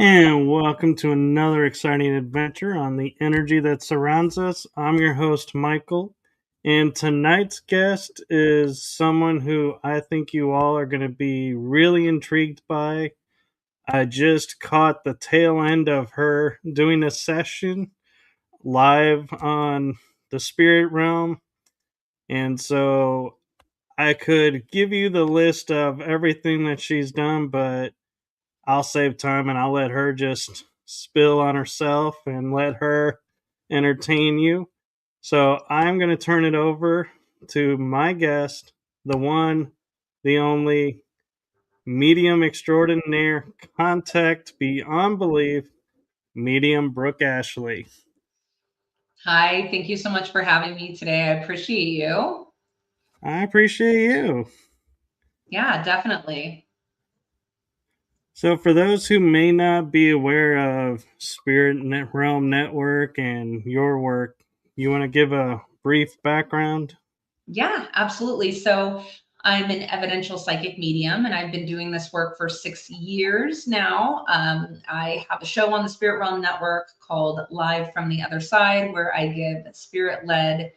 And welcome to another exciting adventure on the energy that surrounds us. I'm your host, Michael, and tonight's guest is someone who I think you all are going to be really intrigued by. I just caught the tail end of her doing a session live on the spirit realm, and so I could give you the list of everything that she's done, but I'll save time and I'll let her just spill on herself and let her entertain you. So I'm going to turn it over to my guest, the one, the only medium extraordinaire, contact beyond belief, medium Brooke Ashley. Hi, thank you so much for having me today. I appreciate you. I appreciate you. Yeah, definitely. So, for those who may not be aware of Realm Network and your work, you want to give a brief background? Yeah, absolutely. So I'm an evidential psychic medium, and I've been doing this work for 6 years now. I have a show on the Spirit Realm Network called Live from the Other Side, where I give spirit led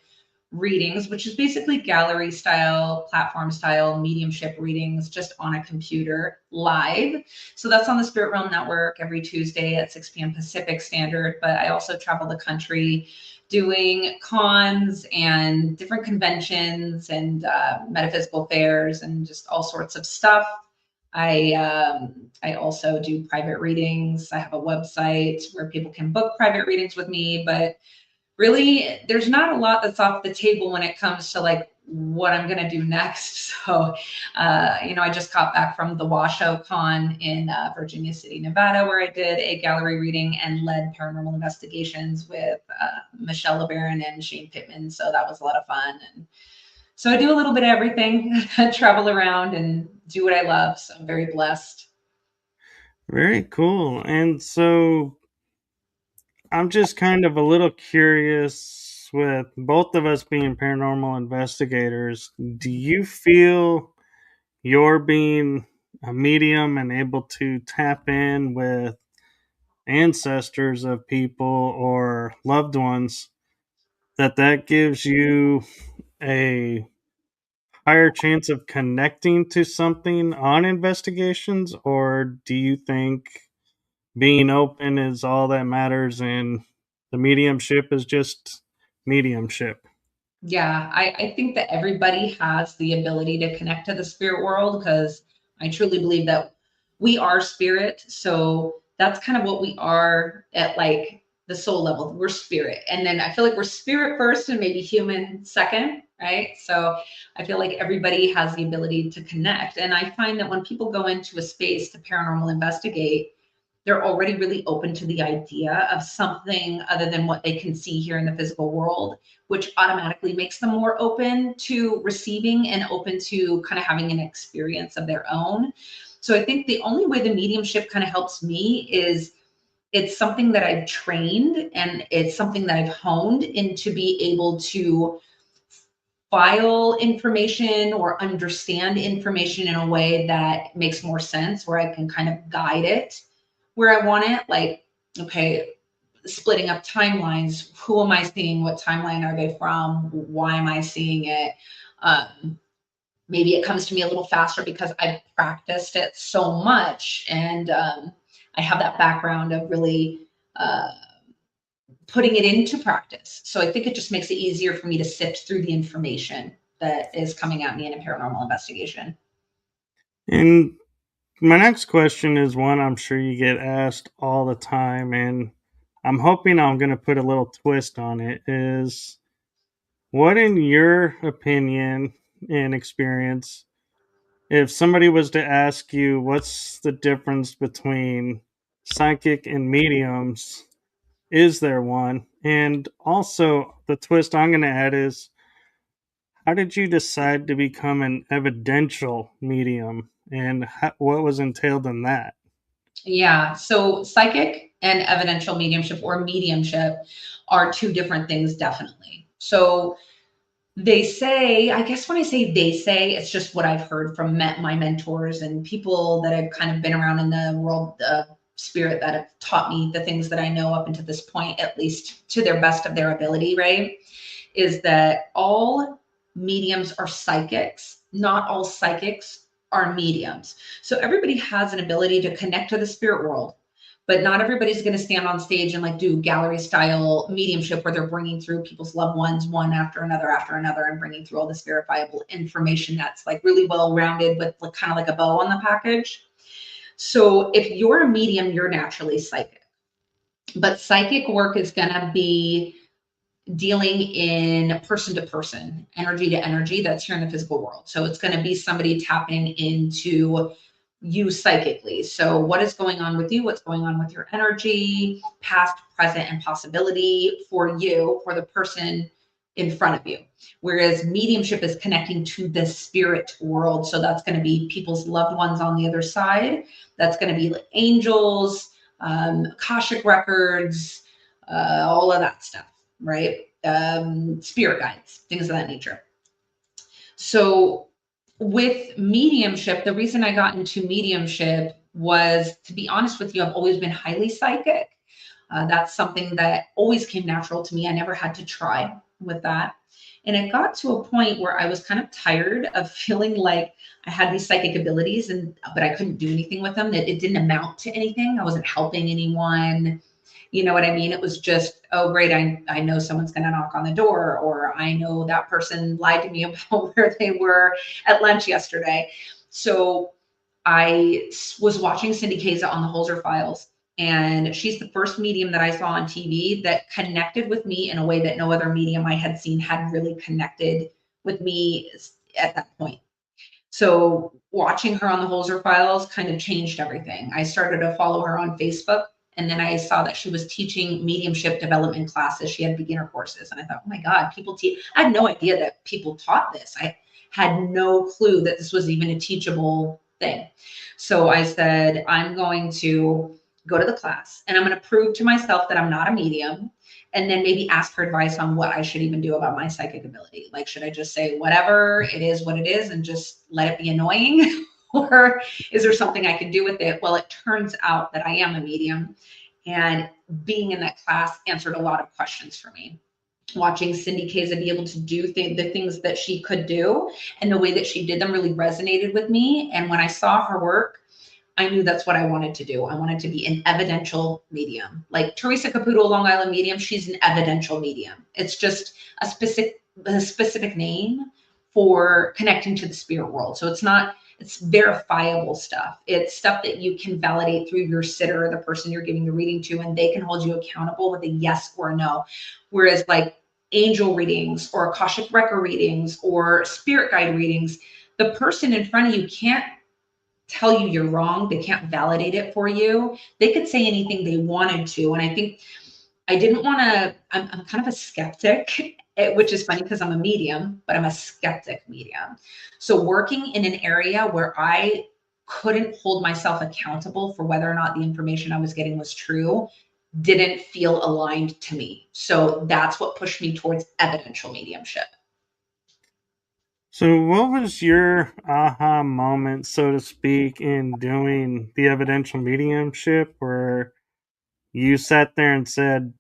readings, which is basically gallery style, platform style, mediumship readings just on a computer live. So that's on the Spirit Realm Network every Tuesday at 6 p.m. Pacific Standard. But I also travel the country doing cons and different conventions and metaphysical fairs and just all sorts of stuff. I also do private readings. I have a website where people can book private readings with me, but really there's not a lot that's off the table when it comes to like what I'm going to do next. So, I just got back from the Washoe Con in Virginia City, Nevada, where I did a gallery reading and led paranormal investigations with Michelle LeBaron and Shane Pittman. So that was a lot of fun. And so I do a little bit of everything, travel around and do what I love. So I'm very blessed. Very cool. And so I'm just kind of a little curious with both of us being paranormal investigators. Do you feel you're being a medium and able to tap in with ancestors of people or loved ones that gives you a higher chance of connecting to something on investigations, or do you think being open is all that matters and the mediumship is just mediumship? Yeah, I think that everybody has the ability to connect to the spirit world because I truly believe that we are spirit. So that's kind of what we are at like the soul level. We're spirit. And then I feel like we're spirit first and maybe human second, right? So I feel like everybody has the ability to connect. And I find that when people go into a space to paranormal investigate, they're already really open to the idea of something other than what they can see here in the physical world, which automatically makes them more open to receiving and open to kind of having an experience of their own. So I think the only way the mediumship kind of helps me is it's something that I've trained and it's something that I've honed into be able to file information or understand information in a way that makes more sense, where I can kind of guide it where I want it. Like, okay, splitting up timelines. Who am I seeing? What timeline are they from? Why am I seeing it? Maybe it comes to me a little faster because I've practiced it so much, and I have that background of really putting it into practice. So I think it just makes it easier for me to sift through the information that is coming at me in a paranormal investigation. And my next question is one I'm sure you get asked all the time, and I'm hoping I'm going to put a little twist on it. Is what, in your opinion and experience, if somebody was to ask you what's the difference between psychic and mediums, is there one? And also, the twist I'm going to add is, how did you decide to become an evidential medium, and what was entailed in that? Yeah. So psychic and evidential mediumship or mediumship are two different things, definitely. So they say, I guess when I say they say, it's just what I've heard from my mentors and people that I've kind of been around in the world of spirit that have taught me the things that I know up until this point, at least to their best of their ability, right? Is that all mediums are psychics. Not all psychics are mediums. So everybody has an ability to connect to the spirit world, but not everybody's going to stand on stage and like do gallery style mediumship where they're bringing through people's loved ones one after another and bringing through all this verifiable information that's like really well rounded with like, kind of like a bow on the package. So if you're a medium, you're naturally psychic, but psychic work is going to be dealing in person to person, energy to energy, that's here in the physical world. So it's going to be somebody tapping into you psychically. So what is going on with you? What's going on with your energy, past, present, and possibility for you, for the person in front of you. Whereas mediumship is connecting to the spirit world. So that's going to be people's loved ones on the other side. That's going to be like angels, Akashic records, all of that stuff, right? Spirit guides, things of that nature. So with mediumship, the reason I got into mediumship was, to be honest with you, I've always been highly psychic. That's something that always came natural to me. I never had to try with that. And it got to a point where I was kind of tired of feeling like I had these psychic abilities, but I couldn't do anything with them. That it didn't amount to anything. I wasn't helping anyone. You know what I mean? It was just, oh, great, I know someone's going to knock on the door, or I know that person lied to me about where they were at lunch yesterday. So I was watching Cindy Kaza on the Holzer Files, and she's the first medium that I saw on TV that connected with me in a way that no other medium I had seen had really connected with me at that point. So watching her on the Holzer Files kind of changed everything. I started to follow her on Facebook, and then I saw that she was teaching mediumship development classes. She had beginner courses, and I thought, oh my God, people teach. I had no idea that people taught this. I had no clue that this was even a teachable thing. So I said, I'm going to go to the class, and I'm going to prove to myself that I'm not a medium, and then maybe ask for advice on what I should even do about my psychic ability. Like, should I just say whatever, it is what it is, and just let it be annoying? Or is there something I can do with it? Well, it turns out that I am a medium, and being in that class answered a lot of questions for me. Watching Cindy Kaza be able to do the things that she could do and the way that she did them really resonated with me. And when I saw her work, I knew that's what I wanted to do. I wanted to be an evidential medium. Like Teresa Caputo, Long Island medium, she's an evidential medium. It's just a specific name for connecting to the spirit world. So it's verifiable stuff. It's stuff that you can validate through your sitter, the person you're giving the reading to, and they can hold you accountable with a yes or a no. Whereas like angel readings or Akashic record readings or spirit guide readings, the person in front of you can't tell you you're wrong. They can't validate it for you. They could say anything they wanted to. And I think I didn't want to, I'm kind of a skeptic, which is funny because I'm a medium, but I'm a skeptic medium. So working in an area where I couldn't hold myself accountable for whether or not the information I was getting was true didn't feel aligned to me. So that's what pushed me towards evidential mediumship. So, what was your aha moment, so to speak, in doing the evidential mediumship where you sat there and said,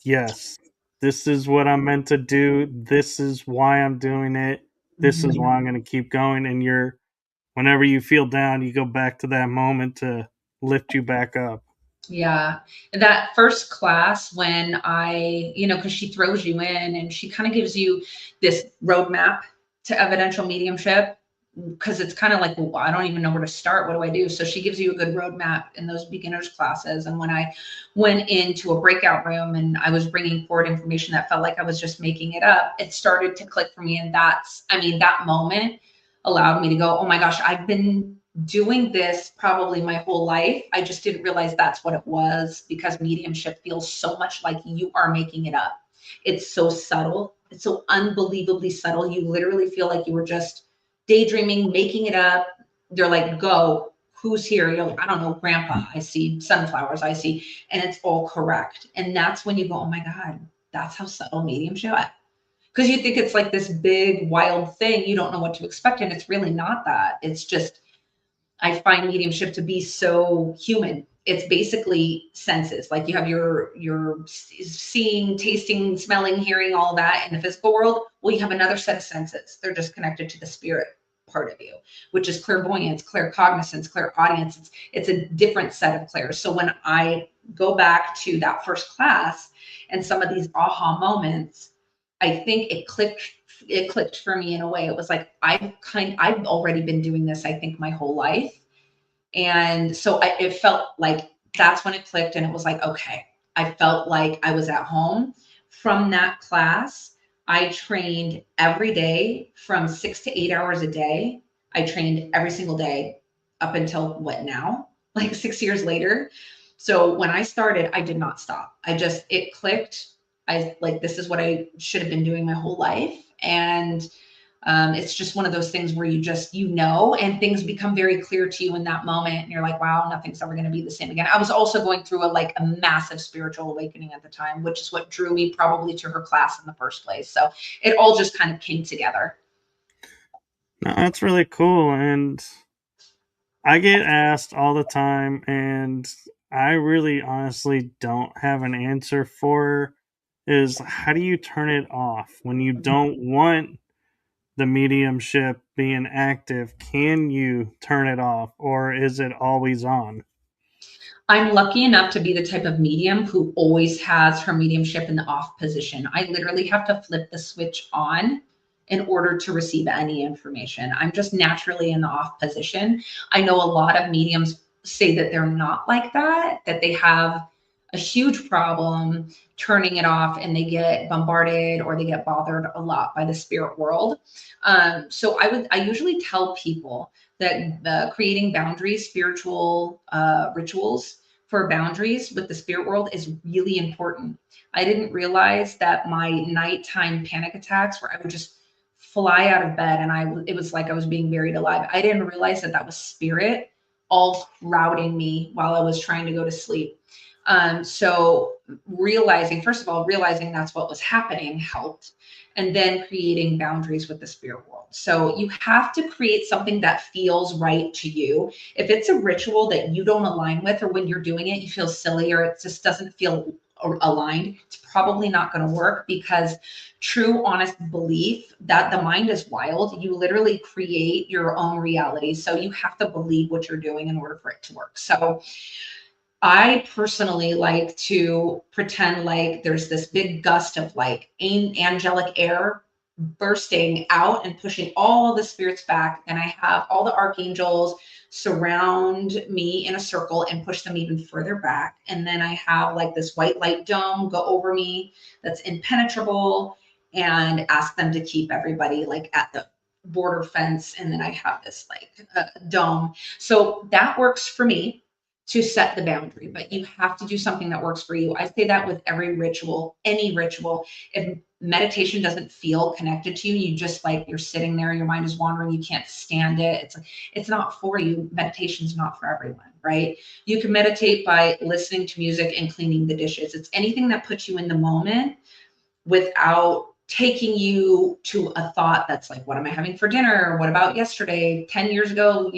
yes, this is what I'm meant to do. This is why I'm doing it. This is why I'm going to keep going. And whenever you feel down, you go back to that moment to lift you back up. Yeah. That first class when because she throws you in and she kind of gives you this roadmap to evidential mediumship, because it's kind of like, well, I don't even know where to start. What do I do? So she gives you a good roadmap in those beginners classes. And when I went into a breakout room and I was bringing forward information that felt like I was just making it up, it started to click for me. And that moment allowed me to go, oh my gosh, I've been doing this probably my whole life. I just didn't realize that's what it was, because mediumship feels so much like you are making it up. It's so subtle. It's so unbelievably subtle. You literally feel like you were just daydreaming, making it up. They're like, go, who's here? You're like, I don't know, grandpa. I see sunflowers. I see, and it's all correct. And that's when you go, oh my God, that's how subtle mediumship is. Because you think it's like this big, wild thing. You don't know what to expect. And it's really not that. It's just I find mediumship to be so human. It's basically senses. Like you have your seeing, tasting, smelling, hearing, all that in the physical world. Well, you have another set of senses. They're just connected to the spirit part of you, which is clairvoyance, claircognizance, clairaudience. It's a different set of clairs. So when I go back to that first class and some of these aha moments, I think it clicked for me in a way. It was like I've already been doing this, I think, my whole life. And so it felt like that's when it clicked. And it was like, okay, I felt like I was at home. From that class, I trained every day from 6 to 8 hours a day. I trained every single day up until what now, like 6 years later. So when I started, I did not stop. It clicked. I like, this is what I should have been doing my whole life. And it's just one of those things where you just, and things become very clear to you in that moment. And you're like, wow, nothing's ever going to be the same again. I was also going through a massive spiritual awakening at the time, which is what drew me probably to her class in the first place. So it all just kind of came together. No, that's really cool. And I get asked all the time, and I really honestly don't have an answer for is how do you turn it off when you don't want the mediumship being active? Can you turn it off, or is it always on? I'm lucky enough to be the type of medium who always has her mediumship in the off position. I literally have to flip the switch on in order to receive any information. I'm just naturally in the off position. I know a lot of mediums say that they're not like that, that they have a huge problem turning it off and they get bombarded or they get bothered a lot by the spirit world. So I usually tell people that creating boundaries, spiritual rituals for boundaries with the spirit world is really important. I didn't realize that my nighttime panic attacks where I would just fly out of bed and it was like I was being buried alive. I didn't realize that that was spirit all crowding me while I was trying to go to sleep. So first of all, realizing that's what was happening helped, and then creating boundaries with the spirit world. So you have to create something that feels right to you. If it's a ritual that you don't align with, or when you're doing it, you feel silly, or it just doesn't feel aligned, it's probably not going to work, because true, honest belief that the mind is wild, you literally create your own reality. So you have to believe what you're doing in order for it to work. So I personally like to pretend like there's this big gust of like angelic air bursting out and pushing all the spirits back. And I have all the archangels surround me in a circle and push them even further back. And then I have like this white light dome go over me that's impenetrable, and ask them to keep everybody like at the border fence. And then I have this like dome. So that works for me to set the boundary, but you have to do something that works for you. I say that with every ritual, any ritual. If meditation doesn't feel connected to you, you just like, you're sitting there, your mind is wandering, you can't stand it. It's not for you. Meditation's not for everyone, right? You can meditate by listening to music and cleaning the dishes. It's anything that puts you in the moment without taking you to a thought that's like, what am I having for dinner? What about yesterday? 10 years ago,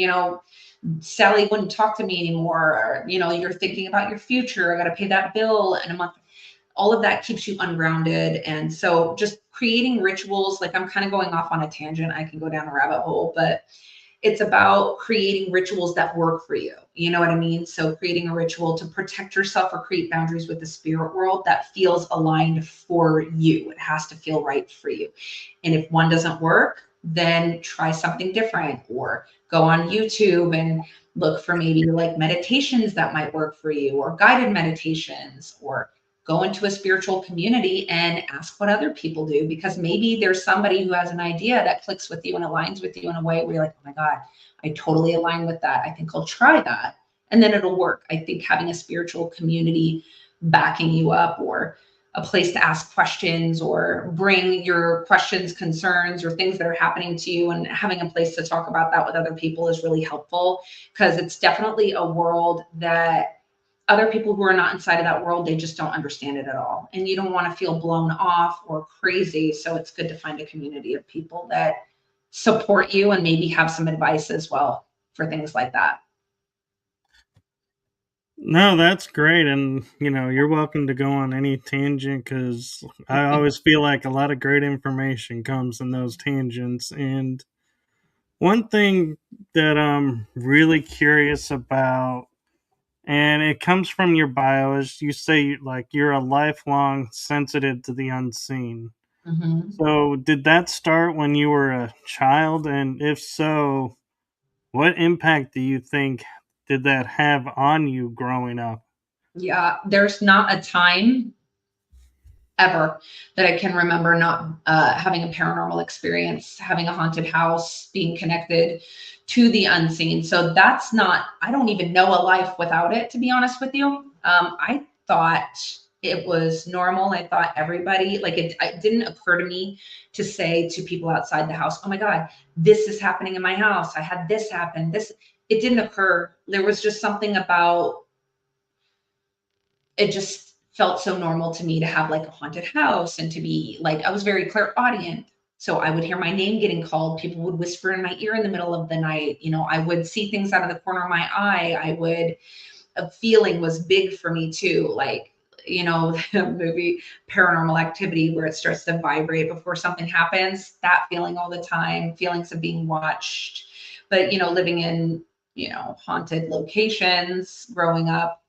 Sally wouldn't talk to me anymore. Or, you're thinking about your future. I got to pay that bill in a month. All of that keeps you ungrounded. And so just creating rituals, like I'm kind of going off on a tangent. I can go down a rabbit hole, but it's about creating rituals that work for you. You know what I mean? So creating a ritual to protect yourself or create boundaries with the spirit world that feels aligned for you. It has to feel right for you. And if one doesn't work, then try something different, or go on YouTube and look for maybe like meditations that might work for you, or guided meditations, or go into a spiritual community and ask what other people do, because maybe there's somebody who has an idea that clicks with you and aligns with you in a way where you're like, oh my God, I totally align with that. I think I'll try that. And then it'll work. I think having a spiritual community backing you up, or a place to ask questions or bring your questions, concerns, or things that are happening to you, and having a place to talk about that with other people is really helpful, because it's definitely a world that other people who are not inside of that world, they just don't understand it at all. And you don't want to feel blown off or crazy. So it's good to find a community of people that support you and maybe have some advice as well for things like that. No, that's great. And, you're welcome to go on any tangent because I always feel like a lot of great information comes in those tangents. And one thing that I'm really curious about, and it comes from your bio, is you say like you're a lifelong sensitive to the unseen. Mm-hmm. So, did that start when you were a child? And if so, what impact do you think did that have on you growing up? Yeah, there's not a time ever that I can remember not having a paranormal experience, having a haunted house, being connected to the unseen. So that's not, I don't even know a life without it, to be honest with you. I thought it was normal. I thought everybody, like it didn't occur to me to say to people outside the house, oh my God, this is happening in my house. I had this happen. It didn't occur. There was just something about it just felt so normal to me to have like a haunted house and to be like, I was very clairaudient. So I would hear my name getting called. People would whisper in my ear in the middle of the night. I would see things out of the corner of my eye. A feeling was big for me too. Like, the movie Paranormal Activity where it starts to vibrate before something happens, that feeling all the time, feelings of being watched. But, living in, haunted locations growing up,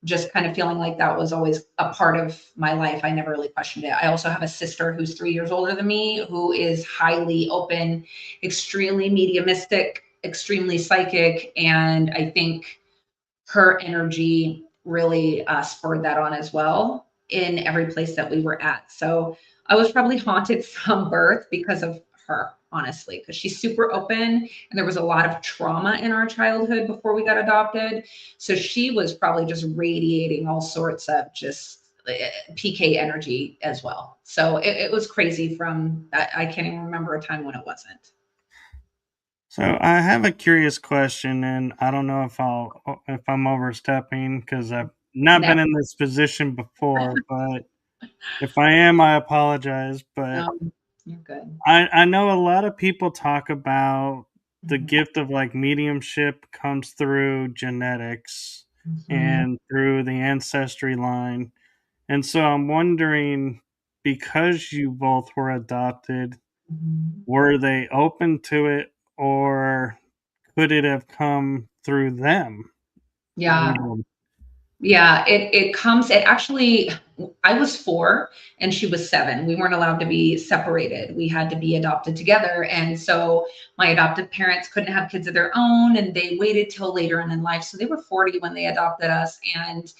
just kind of feeling like that was always a part of my life. I never really questioned it. I also have a sister who's 3 years older than me, who is highly open, extremely mediumistic, extremely psychic. And I think her energy really spurred that on as well in every place that we were at. So I was probably haunted from birth because of her, honestly, because she's super open and there was a lot of trauma in our childhood before we got adopted. So she was probably just radiating all sorts of just PK energy as well. So it was crazy from I can't even remember a time when it wasn't. So, I have a curious question, and I don't know if I'm overstepping because I've not No, been in this position before, but if I am, I apologize. But no, you're good. I know a lot of people talk about the Mhm. gift of like mediumship comes through genetics Mhm. and through the ancestry line. And so I'm wondering, because you both were adopted, Mhm. were they open to it or could it have come through them? You Yeah. know, Yeah, it actually, I was 4 and she was 7. We weren't allowed to be separated. We had to be adopted together. And so my adoptive parents couldn't have kids of their own and they waited till later in life. So they were 40 when they adopted us. And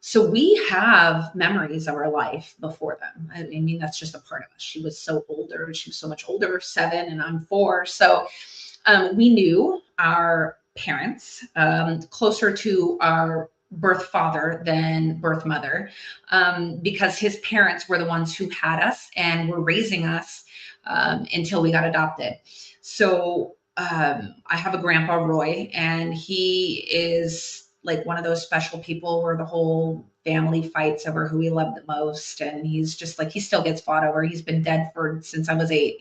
so we have memories of our life before them. I mean, that's just a part of us. She was so older. She was so much older, 7, and I'm 4. So we knew our parents closer to our birth father than birth mother, because his parents were the ones who had us and were raising us until we got adopted. So I have a grandpa, Roy, and he is like one of those special people where the whole family fights over who he loved the most. And he's just like, he still gets fought over. He's been dead since I was 8.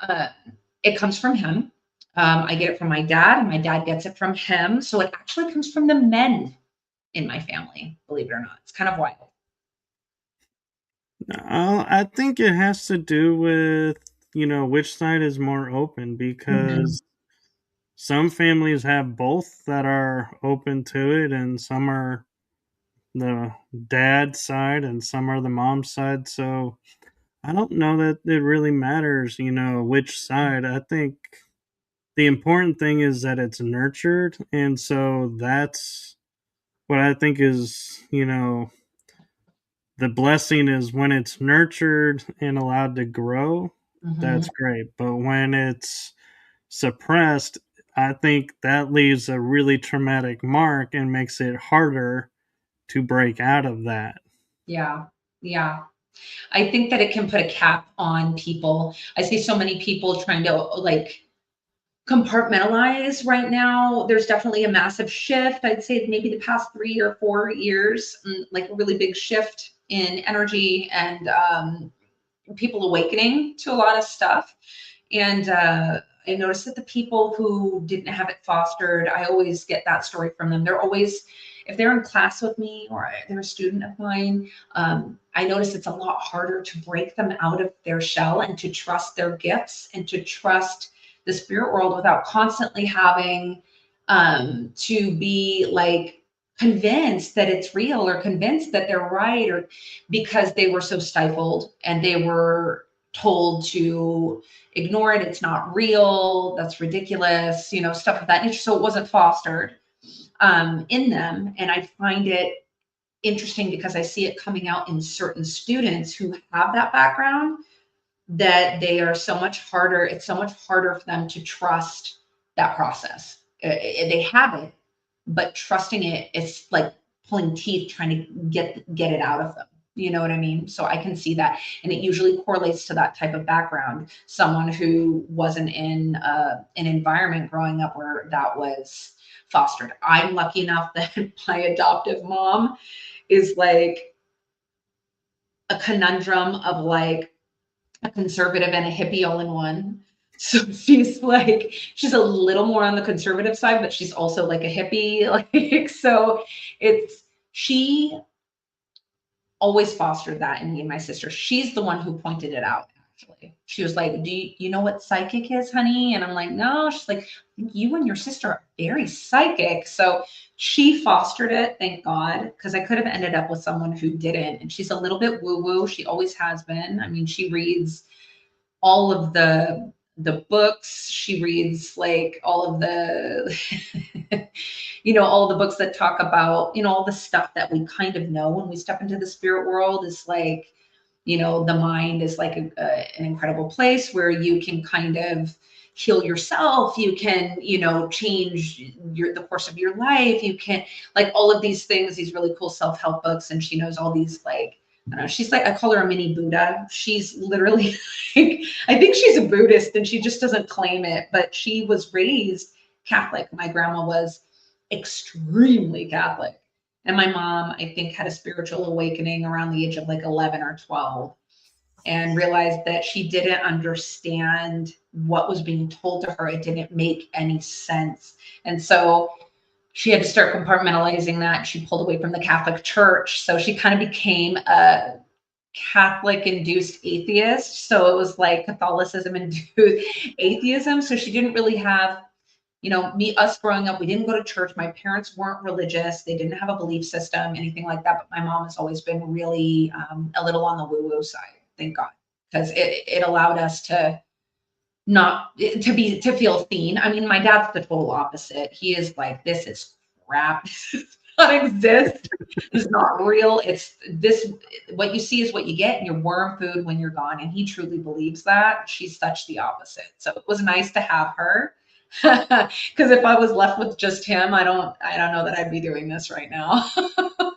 Uh, it comes from him. I get it from my dad, and my dad gets it from him. So it actually comes from the men in my family, believe it or not. It's kind of wild. I think it has to do with, which side is more open Mhm. because some families have both that are open to it, and some are the dad side, and some are the mom side. So I don't know that it really matters, which side. I think the important thing is that it's nurtured. And so that's what I think is, the blessing is when it's nurtured and allowed to grow, Mhm. that's great. But when it's suppressed, I think that leaves a really traumatic mark and makes it harder to break out of that. Yeah. Yeah. I think that it can put a cap on people. I see so many people trying to like compartmentalize right now. There's definitely a massive shift. I'd say maybe the past 3 or 4 years, like a really big shift in energy and people awakening to a lot of stuff. And I noticed that the people who didn't have it fostered, I always get that story from them. They're always, if they're in class with me or they're a student of mine, I notice it's a lot harder to break them out of their shell and to trust their gifts and to trust the spirit world without constantly having to be like convinced that it's real or convinced that they're right, or because they were so stifled and they were told to ignore it, it's not real, that's ridiculous, you know, stuff of that nature. So it wasn't fostered in them. And I find it interesting because I see it coming out in certain students who have that background, that they are so much harder, it's so much harder for them to trust that process. They have it, but trusting it, it's like pulling teeth trying to get it out of them. You know what I mean? So I can see that. And it usually correlates to that type of background. Someone who wasn't in an environment growing up where that was fostered. I'm lucky enough that my adoptive mom is like a conundrum of like a conservative and a hippie all in one. So she's like, she's a little more on the conservative side, but she's also like a hippie. Like, so it's, she always fostered that in me and my sister. She's the one who pointed it out, actually. She was like, do you know what psychic is, honey? And I'm like, no. She's like, you and your sister are very psychic. So she fostered it, thank God, because I could have ended up with someone who didn't. And she's a little bit woo-woo. She always has been. I mean, she reads all of the books. She reads like all of the you know, all the books that talk about, you know, all the stuff that we kind of know when we step into the spirit world is like, you know, the mind is like an incredible place where you can kind of heal yourself, you can, you know, change the course of your life, you can, like, all of these things, these really cool self-help books. And she knows all these, like, I don't know, she's like, I call her a mini Buddha. She's literally like, I think she's a Buddhist and she just doesn't claim it, but she was raised Catholic. My grandma was extremely Catholic. And my mom, I think, had a spiritual awakening around the age of like 11 or 12 and realized that she didn't understand what was being told to her. It didn't make any sense. And so she had to start compartmentalizing that. She pulled away from the Catholic Church. So she kind of became a Catholic induced atheist. So it was like Catholicism induced atheism. So she didn't really have, you know, us growing up, we didn't go to church. My parents weren't religious. They didn't have a belief system, anything like that. But my mom has always been really a little on the woo-woo side, thank God, because it allowed us to not to feel seen. I mean, my dad's the total opposite. He is like, this is crap. This does not exist. It's not real. It's this, what you see is what you get, and you're worm food when you're gone. And he truly believes that. She's such the opposite. So it was nice to have her. Because if I was left with just him, I don't know that I'd be doing this right now. Oh,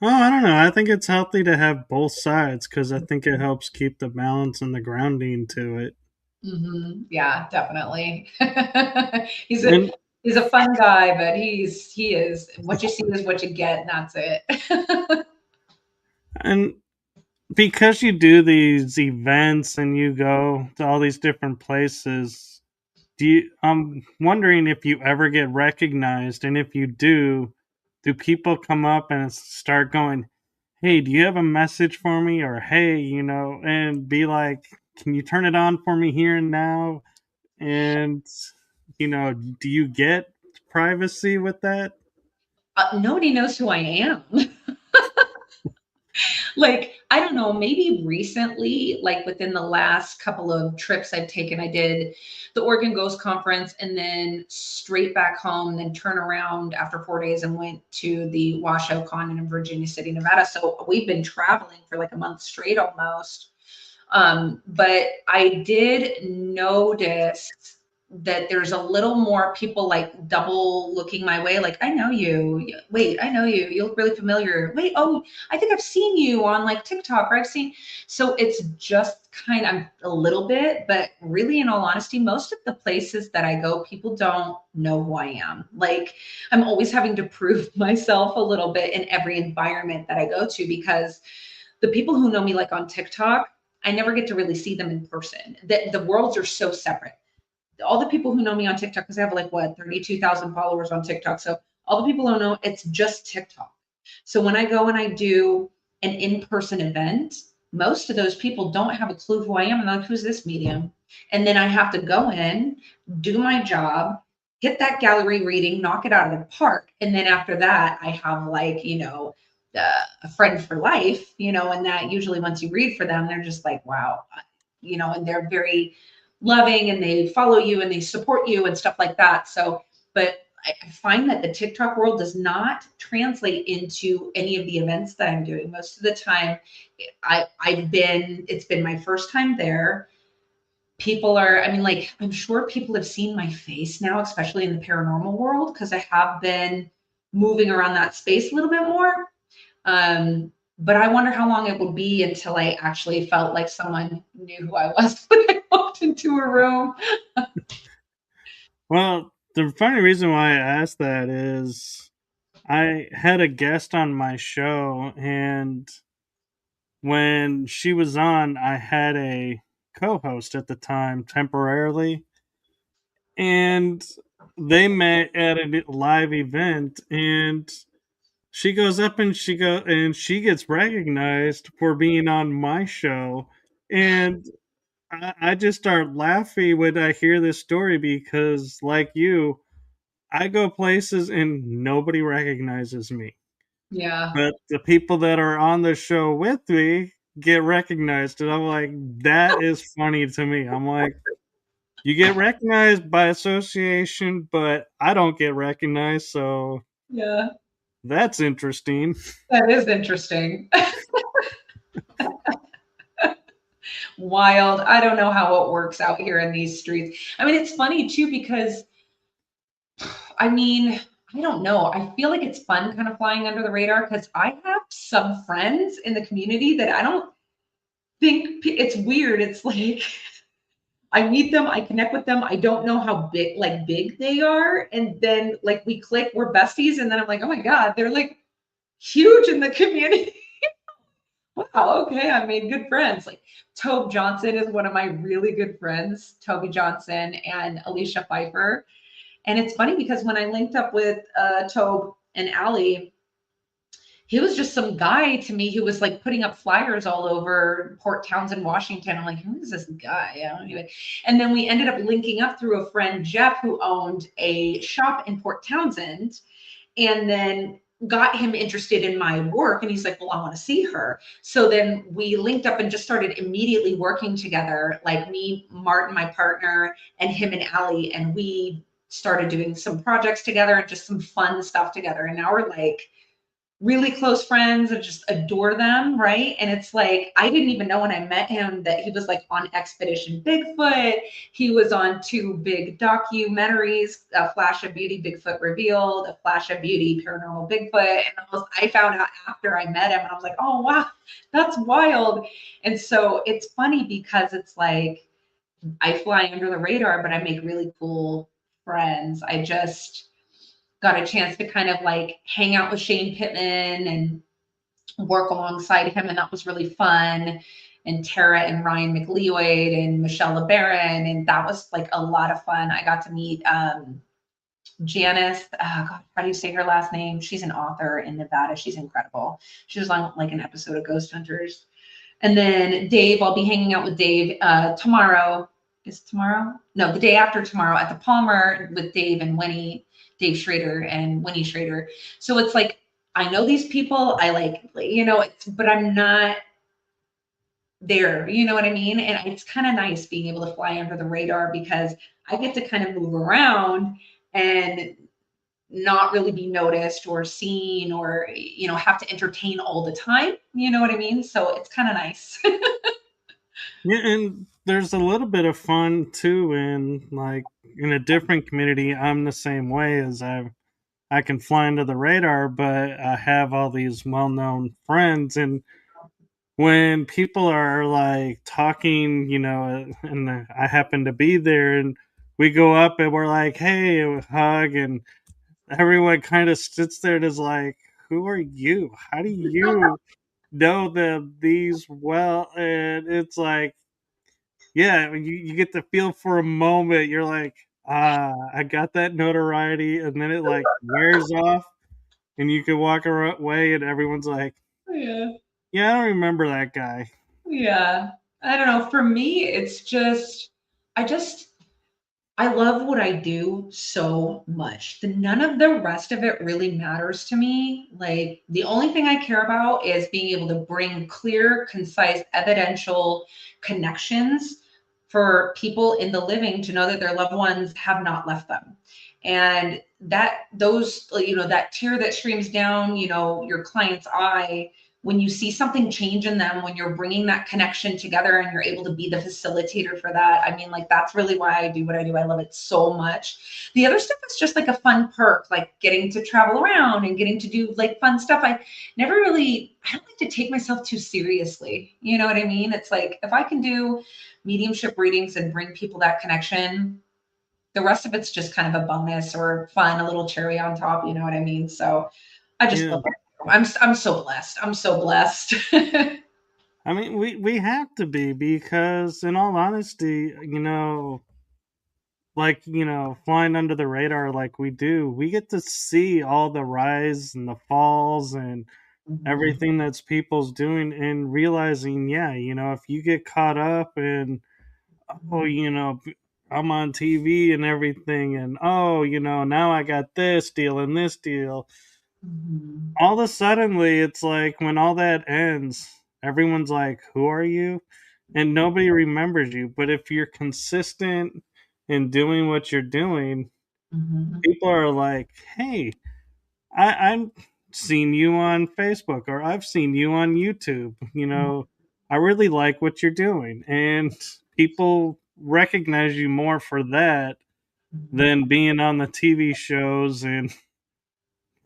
I don't know. I think it's healthy to have both sides because I think it helps keep the balance and the grounding to it. Mm-hmm. Yeah, definitely. he's a And he's a fun guy, but he is what you see is what you get, and that's it. and because you do these events and you go to all these different places, I'm wondering if you ever get recognized, and if you do people come up and start going, "Hey, do you have a message for me?" or "Hey, you know," and be like, "Can you turn it on for me here and now?" And you know, do you get privacy with that? Nobody knows who I am. Like, I don't know, maybe recently, like within the last couple of trips I've taken, I did the Oregon Ghost Conference and then straight back home, then turn around after 4 days and went to the Washoe Con in Virginia City, Nevada. So we've been traveling for like a month straight almost. But I did notice that there's a little more people like double looking my way, like, I know you. Wait, I know you. You look really familiar. Wait, oh, I think I've seen you on like TikTok, or I've seen. So it's just kind of a little bit, but really, in all honesty, most of the places that I go, people don't know who I am. Like, I'm always having to prove myself a little bit in every environment that I go to, because the people who know me like on TikTok, I never get to really see them in person. The worlds are so separate. all the people who know me on TikTok, because I have like what 32,000 followers on TikTok. So all the people who know it's just TikTok. So when I go and I do an in-person event, most of those people don't have a clue who I am. And they're like, who's this medium? And then I have to go in, do my job, hit that gallery reading, knock it out of the park. And then after that, I have like, a friend for life, and that usually once you read for them, they're just like, wow, and they're very loving and they follow you and they support you and stuff like that. So, but I find that the TikTok world does not translate into any of the events that I'm doing. Most of the time, it's been my first time there. People are, I mean, like, I'm sure people have seen my face now, especially in the paranormal world, because I have been moving around that space a little bit more. But I wonder how long it would be until I actually felt like someone knew who I was when I walked into a room. Well, the funny reason why I asked that is I had a guest on my show, and when she was on, I had a co host at the time temporarily, and they met at a live event, and she goes up and she gets recognized for being on my show, and I just start laughing when I hear this story because, like you, I go places and nobody recognizes me. Yeah. But the people that are on the show with me get recognized. And I'm like, that is funny to me. I'm like, you get recognized by association, but I don't get recognized. So Yeah. that's interesting. That is interesting. Wild. I don't know how it works out here in these streets. I mean, it's funny too because I mean, I don't know. I feel like it's fun kind of flying under the radar because I have some friends in the community that I don't think it's weird. It's like I meet them, I connect with them. I don't know how big they are. And then like we click, we're besties. And then I'm like, oh my God, they're like huge in the community. Wow, okay, I made good friends. Like Tobe Johnson is one of my really good friends, Toby Johnson and Alicia Pfeiffer. And it's funny because when I linked up with Tobe and Allie, he was just some guy to me who was like putting up flyers all over Port Townsend, Washington. I'm like, who is this guy? Yeah, anyway. And then we ended up linking up through a friend, Jeff, who owned a shop in Port Townsend, and then got him interested in my work. And he's like, well, I want to see her. So then we linked up and just started immediately working together, like me, Martin, my partner, and him and Allie. And we started doing some projects together and just some fun stuff together. And now we're like, really close friends and just adore them, right? And it's like I didn't even know when I met him that he was like on Expedition Bigfoot. He was on two big documentaries, A Flash of Beauty, Bigfoot Revealed, A Flash of Beauty, Paranormal Bigfoot. And I found out after I met him, and I was like, oh wow, that's wild. And so it's funny because it's like I fly under the radar, but I make really cool friends. I just got a chance to kind of like hang out with Shane Pittman and work alongside him, and that was really fun. And Tara and Ryan McLeod and Michelle LeBaron, and that was like a lot of fun. I got to meet Janice. Oh God, how do you say her last name? She's an author in Nevada. She's incredible. She was on like an episode of Ghost Hunters. And then Dave, I'll be hanging out with Dave tomorrow. Is tomorrow? No, the day after tomorrow at the Palmer with Dave and Winnie, Dave Schrader and Winnie Schrader. So it's like I know these people. I like, but I'm not there. You know what I mean? And it's kind of nice being able to fly under the radar because I get to kind of move around and not really be noticed or seen or have to entertain all the time. You know what I mean? So it's kind of nice. Yeah, and there's a little bit of fun too in like in a different community. I'm the same way as I can fly under the radar, but I have all these well known friends, and when people are like talking, and I happen to be there, and we go up and we're like, "Hey," hug, and everyone kind of sits there and is like, "Who are you? How do you know these well?" And it's like yeah, you get to feel for a moment. You're like, I got that notoriety, and then it like wears off, and you can walk away, and everyone's like, Yeah. yeah, I don't remember that guy. Yeah. I don't know. For me, it's just, I just, I love what I do so much. None of the rest of it really matters to me. Like the only thing I care about is being able to bring clear, concise, evidential connections for people in the living to know that their loved ones have not left them. And that those, that tear that streams down, your client's eye when you see something change in them, when you're bringing that connection together and you're able to be the facilitator for that. I mean, like, that's really why I do what I do. I love it so much. The other stuff is just like a fun perk, like getting to travel around and getting to do like fun stuff. I don't like to take myself too seriously. You know what I mean? It's like, if I can do mediumship readings and bring people that connection, the rest of it's just kind of a bonus or fun, a little cherry on top. You know what I mean? So I just Yeah, love it. I'm so blessed. I'm so blessed. I mean, we have to be because, in all honesty, like flying under the radar like we do, we get to see all the rise and the falls and Mhm, everything that's people's doing, and realizing, yeah, if you get caught up in, oh, I'm on TV and everything, and oh, now I got this deal and this deal. mhm, All of a suddenly, it's like when all that ends, everyone's like, "Who are you?" And nobody remembers you. But if you're consistent in doing what you're doing, mhm, people are like, "Hey, I've seen you on Facebook, or I've seen you on YouTube. I really like what you're doing," and people recognize you more for that mhm. than being on the TV shows and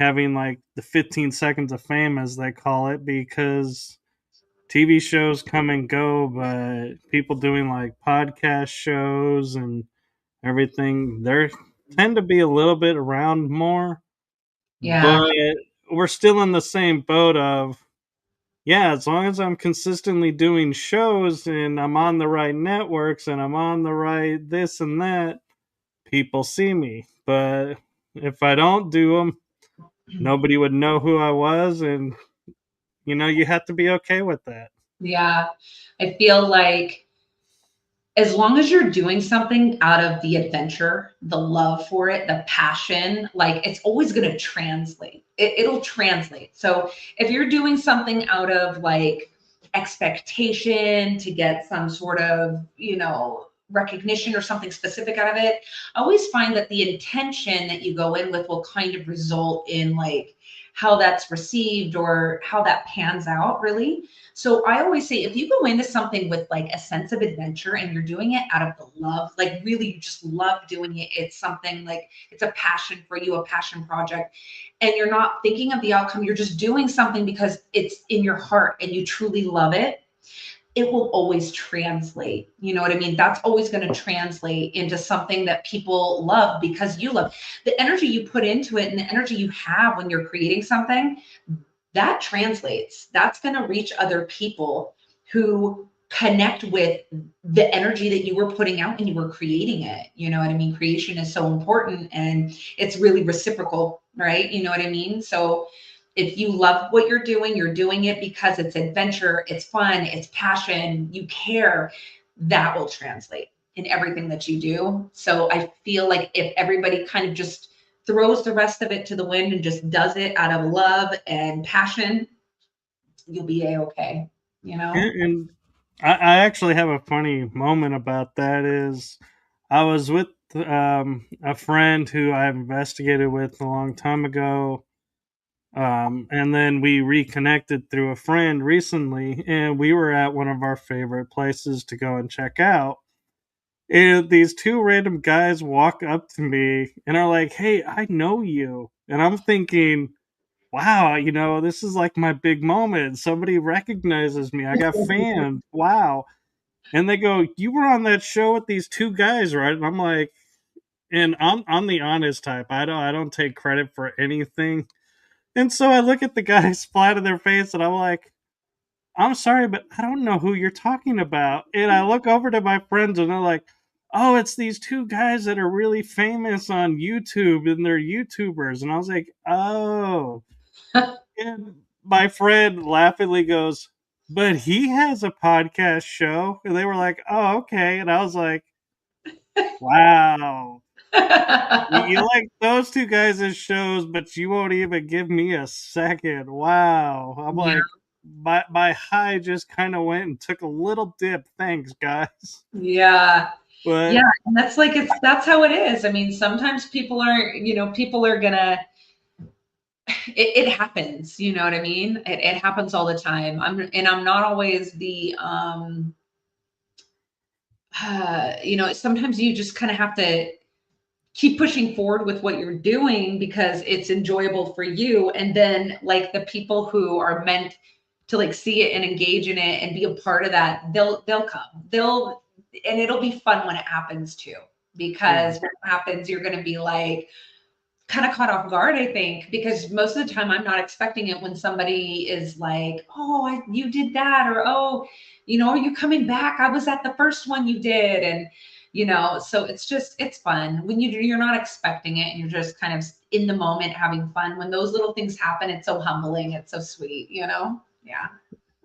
having like the 15 seconds of fame, as they call it, because TV shows come and go, but people doing like podcast shows and everything, they tend to be a little bit around more, Yeah. but we're still in the same boat of, yeah, as long as I'm consistently doing shows and I'm on the right networks and I'm on the right this and that, people see me. But if I don't do them, nobody would know who I was, and you have to be okay with that. Yeah. I feel like as long as you're doing something out of the adventure, the love for it, the passion, like it's always going to translate. It'll translate. So if you're doing something out of like expectation to get some sort of, recognition or something specific out of it, I always find that the intention that you go in with will kind of result in like how that's received or how that pans out, really. So I always say if you go into something with like a sense of adventure and you're doing it out of the love, like really you just love doing it, it's something like it's a passion for you, a passion project, and you're not thinking of the outcome, you're just doing something because it's in your heart and you truly love it, it will always translate. You know what I mean? That's always going to translate into something that people love because you love the energy you put into it and the energy you have when you're creating something that translates. That's going to reach other people who connect with the energy that you were putting out when you were creating it. You know what I mean? Creation is so important and it's really reciprocal, right? You know what I mean? So if you love what you're doing it because it's adventure, it's fun, it's passion, you care, that will translate in everything that you do. So I feel like if everybody kind of just throws the rest of it to the wind and just does it out of love and passion, you'll be a-okay, you know? And I actually have a funny moment about that. Is I was with a friend who I investigated with a long time ago, and then we reconnected through a friend recently, and we were at one of our favorite places to go and check out. And these two random guys walk up to me and are like, "Hey, I know you." And I'm thinking, wow, this is like my big moment. Somebody recognizes me. I got fans. Wow. And they go, "You were on that show with these two guys, right?" And I'm like, and I'm the honest type. I don't take credit for anything. And so I look at the guys flat in their face and I'm like, I'm sorry, but I don't know who you're talking about. And I look over to my friends and they're like, oh, it's these two guys that are really famous on YouTube and they're YouTubers. And I was like, oh. And my friend laughingly goes, but he has a podcast show. And they were like, oh, okay. And I was like, wow. You like those two guys' shows, but you won't even give me a second. Wow. I'm Yeah, like, my high just kind of went and took a little dip. Thanks, guys. yeah. Yeah, But and that's like that's how it is. I mean, sometimes people are, people are gonna it happens, you know what I mean? It happens all the time. I'm not always the sometimes you just kind of have to keep pushing forward with what you're doing because it's enjoyable for you. And then like the people who are meant to like see it and engage in it and be a part of that, they'll come. And it'll be fun when it happens too. yeah, Because when it happens, you're gonna be like, kind of caught off guard, I think, because most of the time I'm not expecting it when somebody is like, "Oh, you did that," or "Oh, are you coming back? I was at the first one you did," and so it's fun when you're not expecting it and you're just kind of in the moment having fun. When those little things happen, it's so humbling, it's so sweet. Yeah.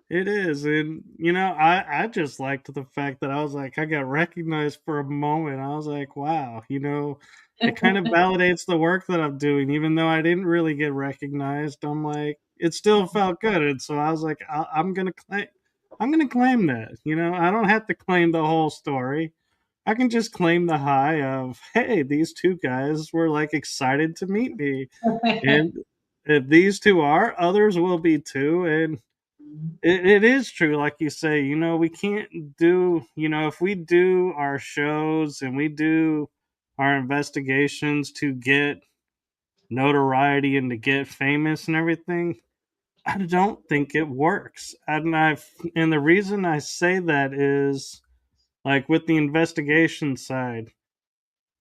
it is. And, I just liked the fact that I was like, I got recognized for a moment. I was like, wow, it kind of validates the work that I'm doing, even though I didn't really get recognized. I'm like, it still felt good. And so I was like, I'm gonna claim that. I don't have to claim the whole story. I can just claim the high of, hey, these two guys were like excited to meet me. And if these two are, others will be too. And it is true, like you say, we can't do, if we do our shows and we do our investigations to get notoriety and to get famous and everything, I don't think it works. And the reason I say that is like with the investigation side,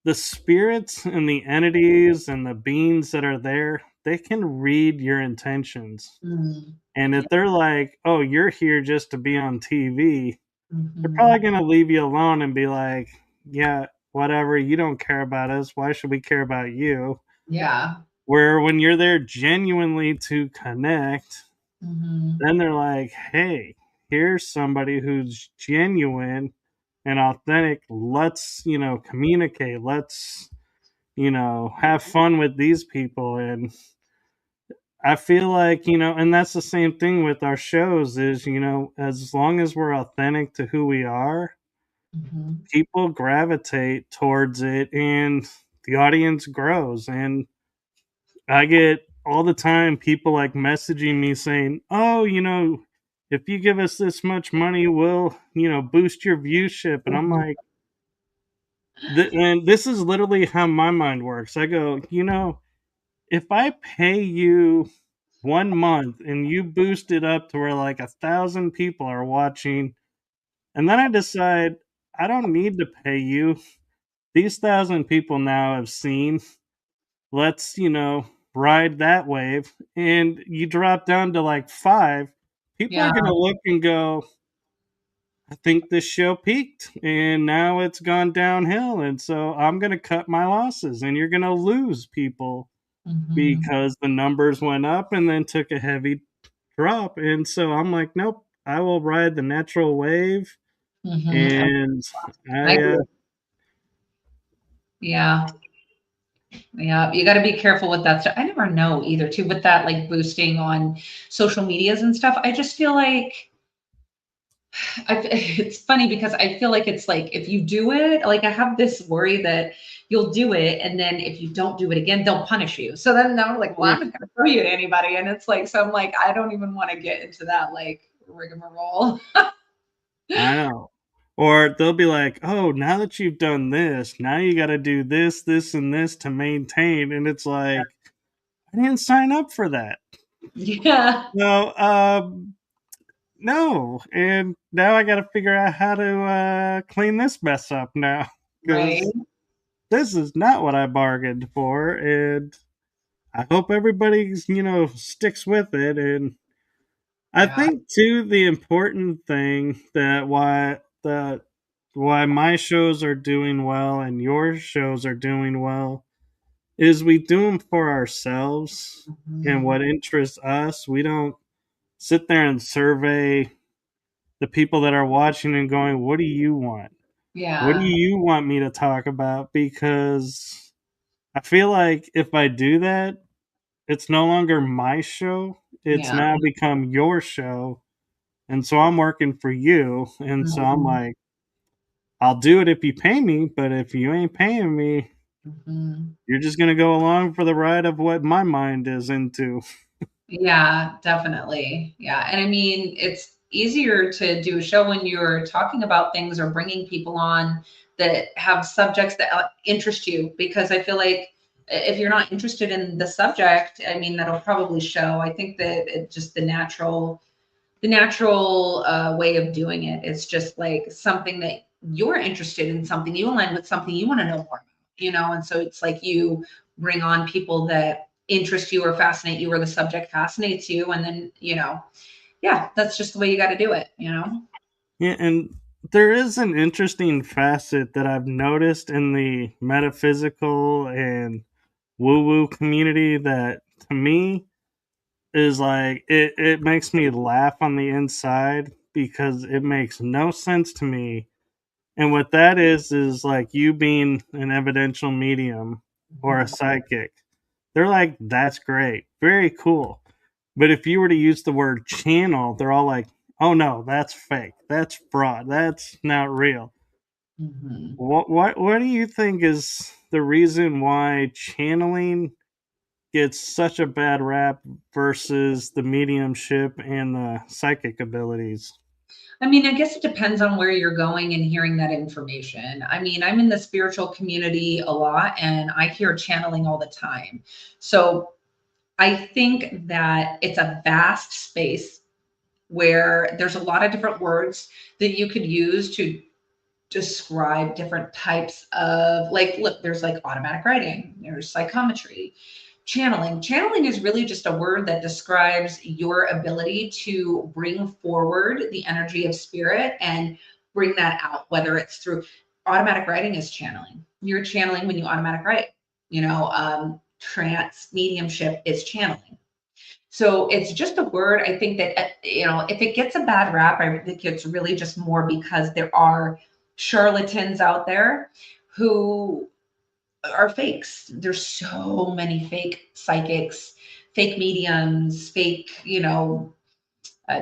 the spirits and the entities and the beings that are there, they can read your intentions. Mm, And if yeah. they're like, "Oh, you're here just to be on TV," they're Mhm. probably gonna leave you alone and be like, "Yeah, whatever. You don't care about us. Why should we care about you?" Yeah. Where when you're there genuinely to connect, Mhm. then they're like, "Hey, here's somebody who's genuine and authentic. Let's, communicate. Let's, have fun with these people." And I feel like, and that's the same thing with our shows is, as long as we're authentic to who we are, Mhm. people gravitate towards it and the audience grows. And I get all the time people like messaging me saying, "Oh, if you give us this much money, we'll, boost your viewership." And I'm Mhm. like, and this is literally how my mind works. I go, if I pay you 1 month and you boost it up to where like 1,000 people are watching, and then I decide I don't need to pay you. These 1,000 people now have seen. Let's, ride that wave. And you drop down to like five. People Yeah. are going to look and go, I think this show peaked and now it's gone downhill. And so I'm going to cut my losses. And you're going to lose people Mhm. because the numbers went up and then took a heavy drop. And so I'm like, nope, I will ride the natural wave. Mhm. And I I, agree. Yeah. Yeah, you got to be careful with that stuff. I never know either, too, with that like boosting on social medias and stuff. I just feel like it's funny because I feel like it's like if you do it, like I have this worry that you'll do it, and then if you don't do it again, they'll punish you. So then now I'm like, well, I'm not going to throw you to anybody, and it's like, so I'm like, I don't even want to get into that like rigmarole. I know. Or they'll be like, oh, now that you've done this, now you got to do this, this, and this to maintain. And it's like, I didn't sign up for that. Yeah, No, no. And now I got to figure out how to clean this mess up now right. because this is not what I bargained for. And I hope everybody's, sticks with it. And I Yeah. think too the important thing that why my shows are doing well and your shows are doing well is we do them for ourselves and Mhm. what interests us. We don't sit there and survey the people that are watching and going, "What do you want? What do Yeah. you want me to talk about?" Because I feel like if I do that, it's no longer my show. It's Yeah. now become your show. And so I'm working for you. And so I'm Mhm. like, I'll do it if you pay me, but if you ain't paying me, Mhm. you're just going to go along for the ride of what my mind is into. Yeah, definitely. Yeah. And I mean, it's easier to do a show when you're talking about things or bringing people on that have subjects that interest you, because I feel like if you're not interested in the subject, I mean, that'll probably show. I think that it just the natural way of doing it is just like something that you're interested in, something you align with, something you want to know more about, and so it's like you bring on people that interest you or fascinate you, or the subject fascinates you, and then yeah, that's just the way you got to do it. Yeah, and there is an interesting facet that I've noticed in the metaphysical and woo woo community that to me is like it makes me laugh on the inside because it makes no sense to me. And what that is like you being an evidential medium or a Mhm. psychic. They're like, that's great, very cool. But if you were to use the word channel, they're all like, oh no, that's fake, that's fraud, that's not real. Mhm. What do you think is the reason why channeling gets such a bad rap versus the mediumship and the psychic abilities? I mean, I guess it depends on where you're going and hearing that information. I mean, I'm in the spiritual community a lot and I hear channeling all the time. So I think that it's a vast space where there's a lot of different words that you could use to describe different types of, like, look, there's like automatic writing, there's psychometry, channeling is really just a word that describes your ability to bring forward the energy of spirit and bring that out, whether it's through automatic writing is channeling. You're channeling when you automatic write. Trance mediumship is channeling. So it's just a word. I think that, if it gets a bad rap, I think it's really just more because there are charlatans out there who are fakes. There's so many fake psychics, fake mediums, fake,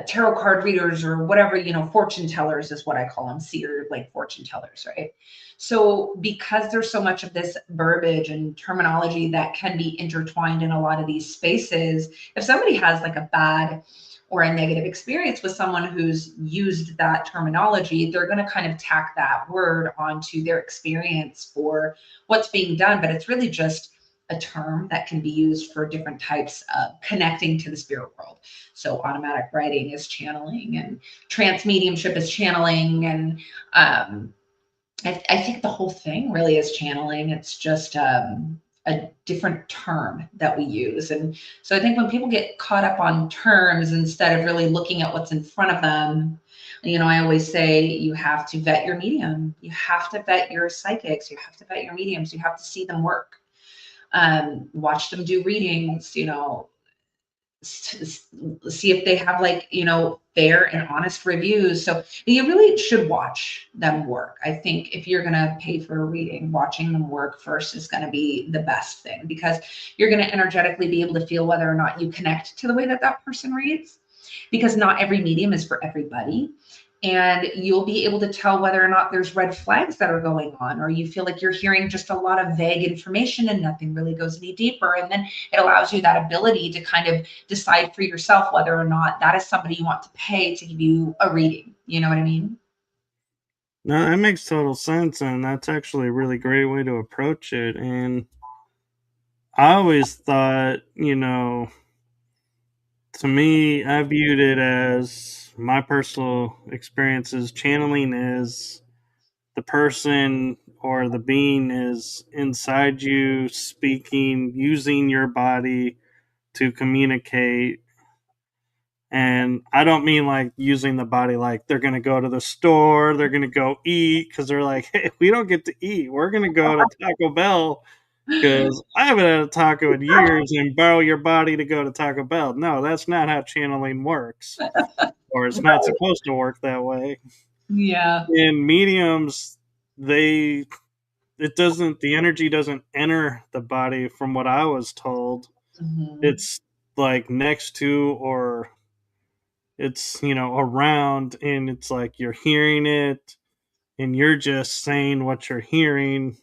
tarot card readers, or whatever, fortune tellers is what I call them, seer, like fortune tellers, right? So because there's so much of this verbiage and terminology that can be intertwined in a lot of these spaces, if somebody has like a bad or a negative experience with someone who's used that terminology, they're going to kind of tack that word onto their experience for what's being done. But it's really just a term that can be used for different types of connecting to the spirit world. So automatic writing is channeling, and trance mediumship is channeling, and I think the whole thing really is channeling. It's just a different term that we use. And so I think when people get caught up on terms instead of really looking at what's in front of them, I always say you have to vet your medium. You have to vet your psychics. You have to vet your mediums. You have to see them work. Watch them do readings, see if they have, like, fair and honest reviews. So you really should watch them work. I think if you're going to pay for a reading, watching them work first is going to be the best thing, because you're going to energetically be able to feel whether or not you connect to the way that that person reads, because not every medium is for everybody. And you'll be able to tell whether or not there's red flags that are going on, or you feel like you're hearing just a lot of vague information and nothing really goes any deeper. And then it allows you that ability to kind of decide for yourself whether or not that is somebody you want to pay to give you a reading. You know what I mean? No, that makes total sense, and that's actually a really great way to approach it. And I always thought, to me, I viewed it as my personal experiences. Channeling is the person or the being is inside you, speaking, using your body to communicate And I don't mean like using the body like they're going to go to the store, they're going to go eat because they're like, hey, we don't get to eat. We're going to go to Taco Bell because I haven't had a taco in years and borrow your body to go to Taco Bell. No, that's not how channeling works, or it's not supposed to work that way. Yeah. In mediums, they the energy doesn't enter the body from what I was told. Mhm. It's like next to, or it's around, and it's like you're hearing it and you're just saying what you're hearing.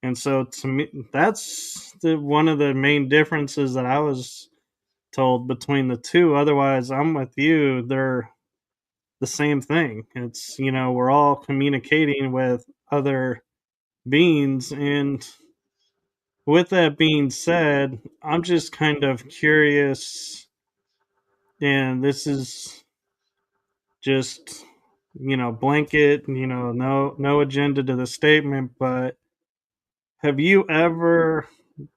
And so to me, that's one of the main differences that I was told between the two. Otherwise, I'm with you, they're the same thing. It's we're all communicating with other beings. And with that being said, I'm just kind of curious, and this is just blanket, no agenda to the statement, but have you ever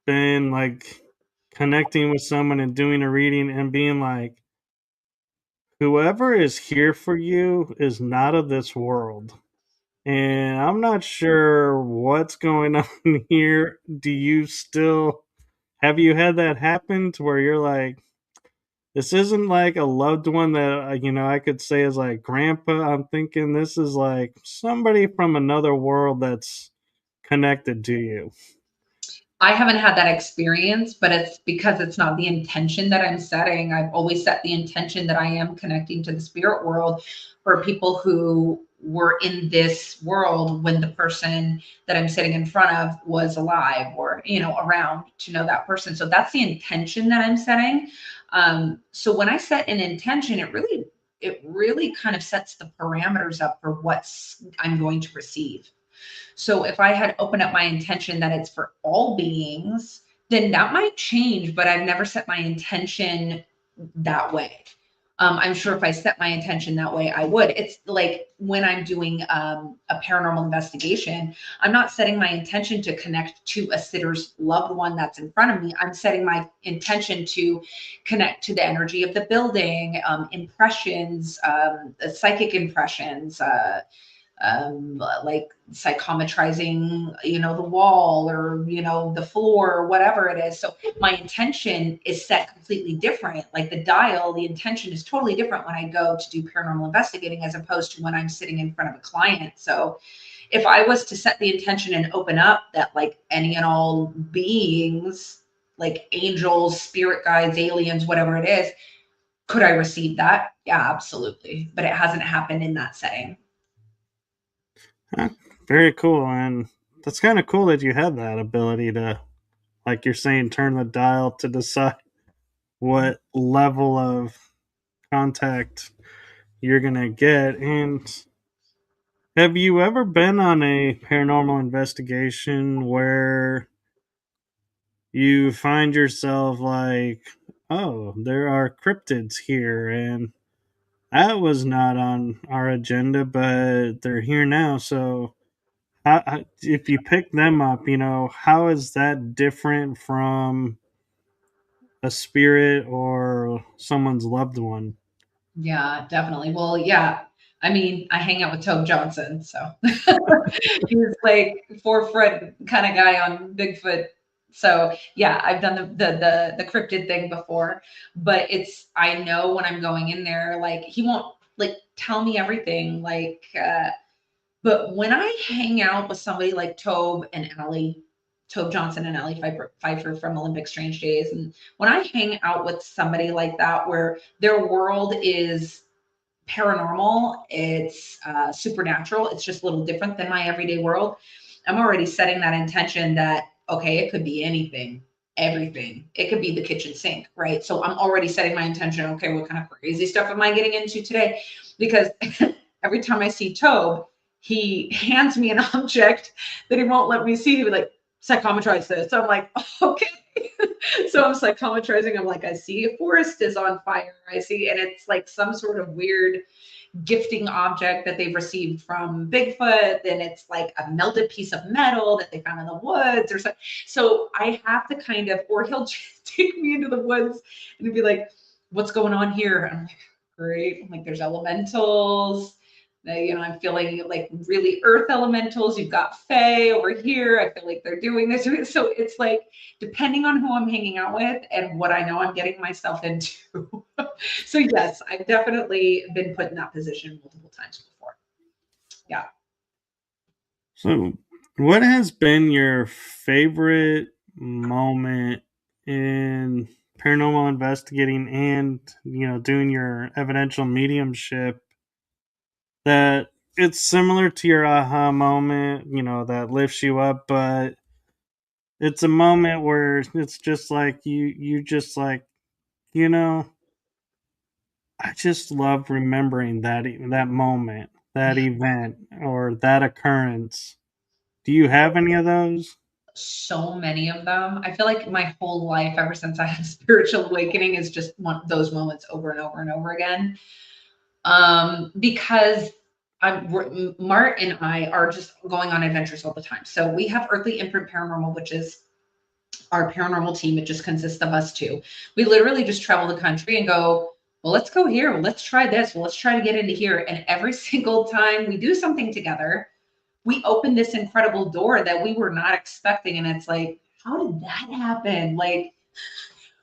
been like connecting with someone and doing a reading and being like, whoever is here for you is not of this world, and I'm not sure what's going on here? Do you still have you had that happen to where you're like, this isn't like a loved one that I could say is like grandpa. I'm thinking this is like somebody from another world that's connected to you. I haven't had that experience, but it's because it's not the intention that I'm setting. I've always set the intention that I am connecting to the spirit world for people who were in this world when the person that I'm sitting in front of was alive, or around, to know that person. So that's the intention that I'm setting. So when I set an intention, it really kind of sets the parameters up for what I'm going to receive. So if I had opened up my intention that it's for all beings, then that might change, but I've never set my intention that way. I'm sure if I set my intention that way, I would. It's like when I'm doing a paranormal investigation, I'm not setting my intention to connect to a sitter's loved one that's in front of me. I'm setting my intention to connect to the energy of the building, impressions, psychic impressions, like psychometrizing, the wall, or, the floor, or whatever it is. So my intention is set completely different. Like the dial, the intention is totally different when I go to do paranormal investigating as opposed to when I'm sitting in front of a client. So if I was to set the intention and open up that, like, any and all beings, like angels, spirit guides, aliens, whatever it is, could I receive that? Yeah, absolutely. But it hasn't happened in that setting. Huh, very cool. And that's kind of cool that you had that ability to, like you're saying, turn the dial to decide what level of contact you're going to get. And have you ever been on a paranormal investigation where you find yourself like, oh, there are cryptids here, and that was not on our agenda, but they're here now. So, if you pick them up, how is that different from a spirit or someone's loved one? Yeah, definitely. Well, yeah. I mean, I hang out with Tobe Johnson, so he's like 4 foot kind of guy on Bigfoot. So yeah, I've done the cryptid thing before, but I know when I'm going in there, like he won't like tell me everything, but when I hang out with somebody like Tobe Johnson and Allie Pfeiffer from Olympic Strange Days, and when I hang out with somebody like that, where their world is paranormal, it's supernatural, it's just a little different than my everyday world, I'm already setting that intention that, okay, it could be anything, everything. It could be the kitchen sink, right? So I'm already setting my intention, okay, what kind of crazy stuff am I getting into today? Because every time I see Tobe, he hands me an object that he won't let me see. He'll be like, psychometrize this. So I'm like, okay. So I'm psychometrizing. I'm like, I see a forest is on fire. I see, and it's like some sort of weird gifting object that they've received from Bigfoot. Then it's like a melted piece of metal that they found in the woods or something. So I have to kind of, or he'll take me into the woods and he'd be like, what's going on here? I'm like, great. I'm like, there's elementals. I'm feeling like really earth elementals. You've got Fae over here. I feel like they're doing this. So it's like, depending on who I'm hanging out with and what I know I'm getting myself into. So yes, I've definitely been put in that position multiple times before. Yeah. So, what has been your favorite moment in paranormal investigating and, doing your evidential mediumship that it's similar to your aha moment, that lifts you up, but it's a moment where it's just like you just like, you know, I just love remembering that moment, that event, or that occurrence. Do you have any of those? So many of them. I feel like my whole life, ever since I had a spiritual awakening, is just one those moments over and over and over again. Because Mart and I are just going on adventures all the time. So we have Earthly Imprint Paranormal, which is our paranormal team. It just consists of us two. We literally just travel the country and go, well, let's go here. Well, let's try this. Well, let's try to get into here. And every single time we do something together, we open this incredible door that we were not expecting. And it's like, how did that happen? Like,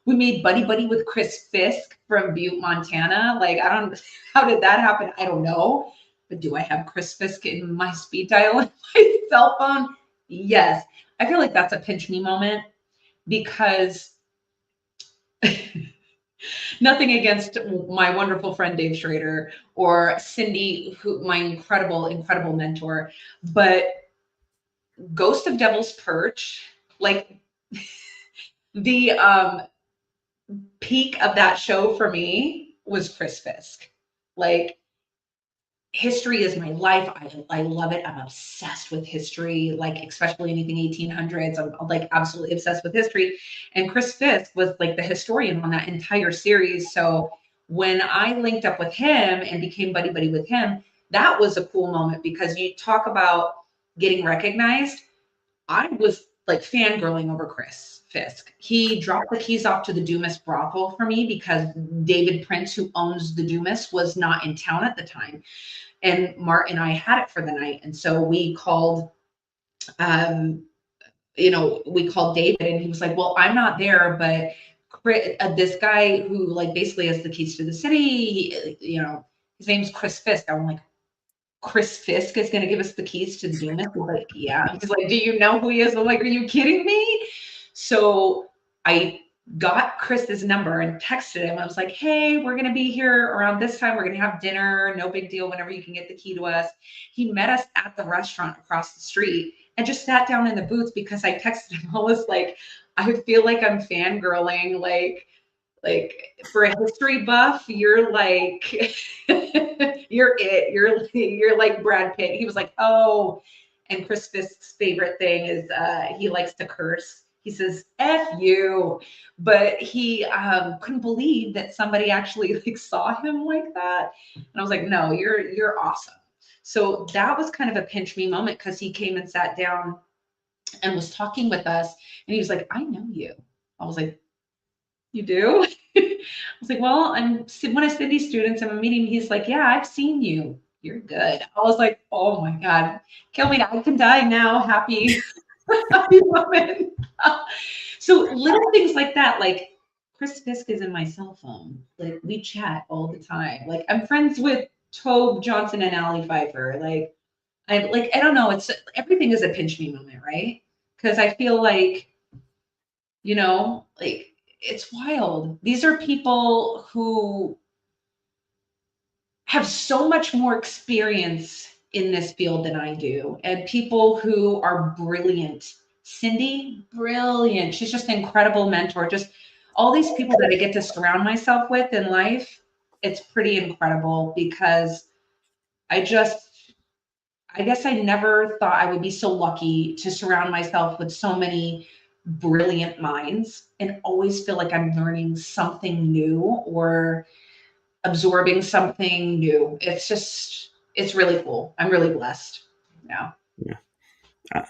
we made buddy buddy with Chris Fisk from Butte, Montana. Like, I don't, how did that happen? I don't know. But do I have Chris Fisk in my speed dial on my cell phone? Yes. I feel like that's a pinch me moment because nothing against my wonderful friend Dave Schrader or Cindy, who my incredible mentor, but Ghost of Devil's Perch, like the peak of that show for me was Chris Fisk. Like, history is my life. I love it. I'm obsessed with history, like especially anything 1800s. I'm like absolutely obsessed with history. And Chris Fisk was like the historian on that entire series. So when I linked up with him and became buddy buddy with him, that was a cool moment because you talk about getting recognized. I was like fangirling over Chris Fisk. He dropped the keys off to the Dumas brothel for me because David Prince, who owns the Dumas, was not in town at the time. And Mart and I had it for the night. And so we called, um, we called David and he was like, well, I'm not there, but this guy who like basically has the keys to the city, his name's Chris Fisk. I'm like, Chris Fisk is going to give us the keys to the Dumas? He's like, yeah. He's like, do you know who he is? I'm like, are you kidding me? So I got Chris's number and texted him. I was like, hey, we're going to be here around this time. We're going to have dinner. No big deal. Whenever you can get the key to us. He met us at the restaurant across the street and just sat down in the booth because I texted him. I was like, I feel like I'm fangirling. Like for a history buff, you're like you're like Brad Pitt. He was like, oh, and Chris Fisk's favorite thing is he likes to curse. He says F you, but he couldn't believe that somebody actually like saw him like that. And I was like, no, you're awesome. So that was kind of a pinch me moment because he came and sat down and was talking with us and he was like, I know you. I was like, you do? I was like, well, I'm one of Cindy's students. I'm meeting. He's like, yeah, I've seen you. You're good. I was like, oh my God, kill me. I can die now. Happy, happy woman. So little things like that, like Chris Fisk is in my cell phone. Like we chat all the time. Like I'm friends with Tobe Johnson and Allie Pfeiffer. Like I don't know. It's everything is a pinch me moment, right? Because I feel like like it's wild. These are people who have so much more experience in this field than I do, and people who are brilliant. Cindy, brilliant. She's just an incredible mentor. Just all these people that I get to surround myself with in life, it's pretty incredible because I just, I guess I never thought I would be so lucky to surround myself with so many brilliant minds and always feel like I'm learning something new or absorbing something new. It's really cool. I'm really blessed. Yeah. Yeah.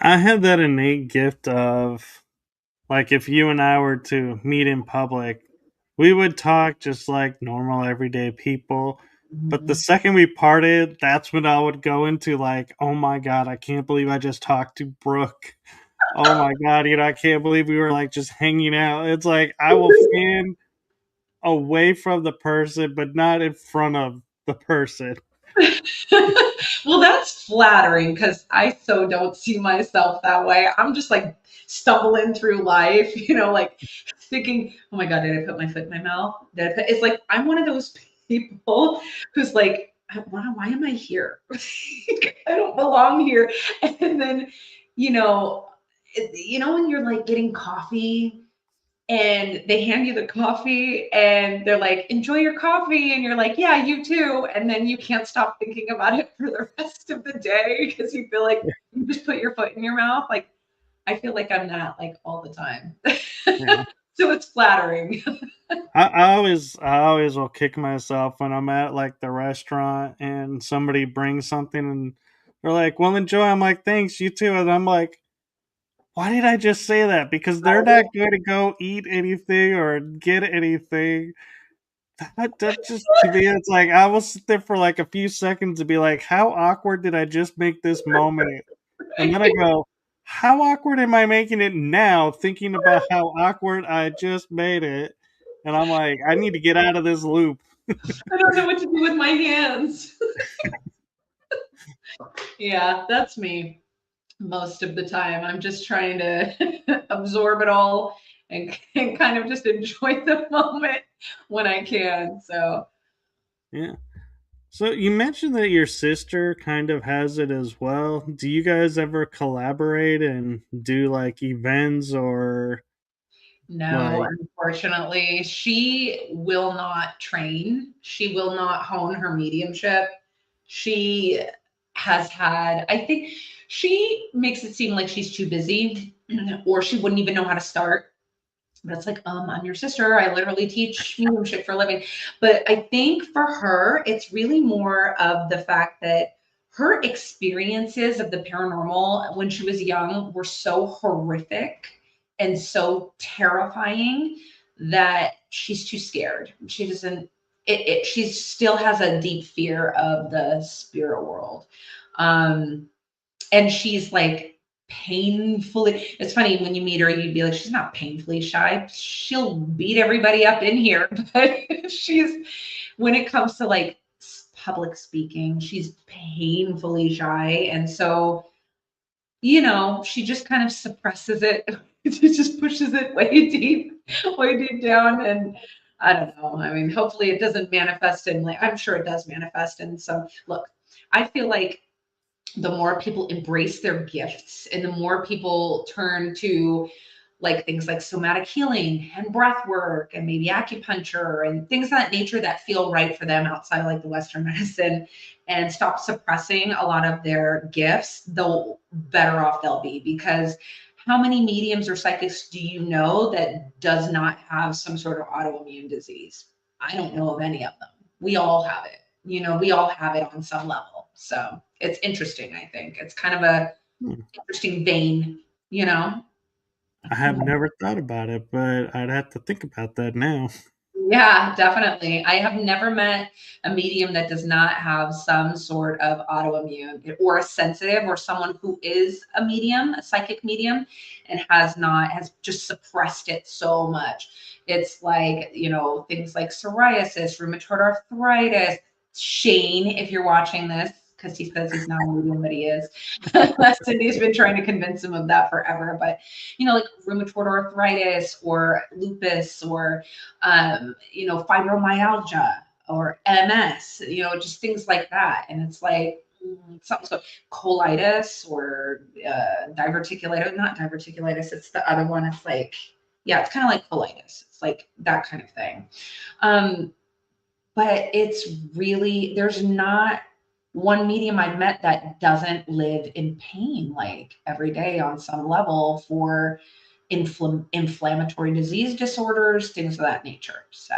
I have that innate gift of, like, if you and I were to meet in public, we would talk just like normal everyday people. But the Mhm. second we parted, that's when I would go into like, oh my god, I can't believe I just talked to Brooke. Oh my god, I can't believe we were like just hanging out. It's like I will fan away from the person, but not in front of the person. Well, that's flattering because I so don't see myself that way. I'm just like stumbling through life, like thinking, oh my God, did I put my foot in my mouth? It's like I'm one of those people who's like, why am I here? I don't belong here. And then, when you're like getting coffee and they hand you the coffee and they're like, enjoy your coffee. And you're like, yeah, you too. And then you can't stop thinking about it for the rest of the day because you feel like you just put your foot in your mouth. Like, I feel like I'm that like all the time. Yeah. So it's flattering. I always will kick myself when I'm at like the restaurant and somebody brings something and they're like, well, enjoy. I'm like, thanks, you too. And I'm like, why did I just say that? Because they're not going to go eat anything or get anything. That just, to me, it's like, I will sit there for like a few seconds and be like, how awkward did I just make this moment? And then I go, how awkward am I making it now, thinking about how awkward I just made it? And I'm like, I need to get out of this loop. I don't know what to do with my hands. Yeah, that's me most of the time. I'm just trying to absorb it all and kind of just enjoy the moment when I can. So, Yeah. So you mentioned that your sister kind of has it as well. Do you guys ever collaborate and do like events or no, like, unfortunately, she will not train. She will not hone her mediumship. She has had, I think she makes it seem like she's too busy or she wouldn't even know how to start. But it's like, I'm your sister. I literally teach mediumship for a living. But I think for her, it's really more of the fact that her experiences of the paranormal when she was young were so horrific and so terrifying that she's too scared. She doesn't, she still has a deep fear of the spirit world. Um, and she's like painfully, it's funny when you meet her, you'd be like, she's not painfully shy, she'll beat everybody up in here. But she's, when it comes to like public speaking, she's painfully shy. And so, she just kind of suppresses it. She just pushes it way deep down. And I don't know, I mean, hopefully it doesn't manifest in, like, I'm sure it does manifest in some, look, I feel like the more people embrace their gifts and the more people turn to like things like somatic healing and breath work and maybe acupuncture and things of that nature that feel right for them outside of like the Western medicine and stop suppressing a lot of their gifts, the better off they'll be. Because how many mediums or psychics do you know that does not have some sort of autoimmune disease? I don't know of any of them. We all have it. We all have it on some level. So it's interesting, I think. It's kind of a hmm, interesting vein, you know? I have never thought about it, but I'd have to think about that now. Yeah, definitely. I have never met a medium that does not have some sort of autoimmune or a sensitive or someone who is a medium, a psychic medium, and has just suppressed it so much. It's like, things like psoriasis, rheumatoid arthritis. Shane, if you're watching this, because he says he's not a medium, but he is. Cindy's been trying to convince him of that forever. But, like rheumatoid arthritis or lupus or fibromyalgia or MS, just things like that. And it's like something so colitis or diverticulitis, not diverticulitis, it's the other one. It's like, yeah, it's kind of like colitis. It's like that kind of thing. Um, but it's really, there's not one medium I've met that doesn't live in pain like every day on some level for inflammatory disease disorders, things of that nature. So,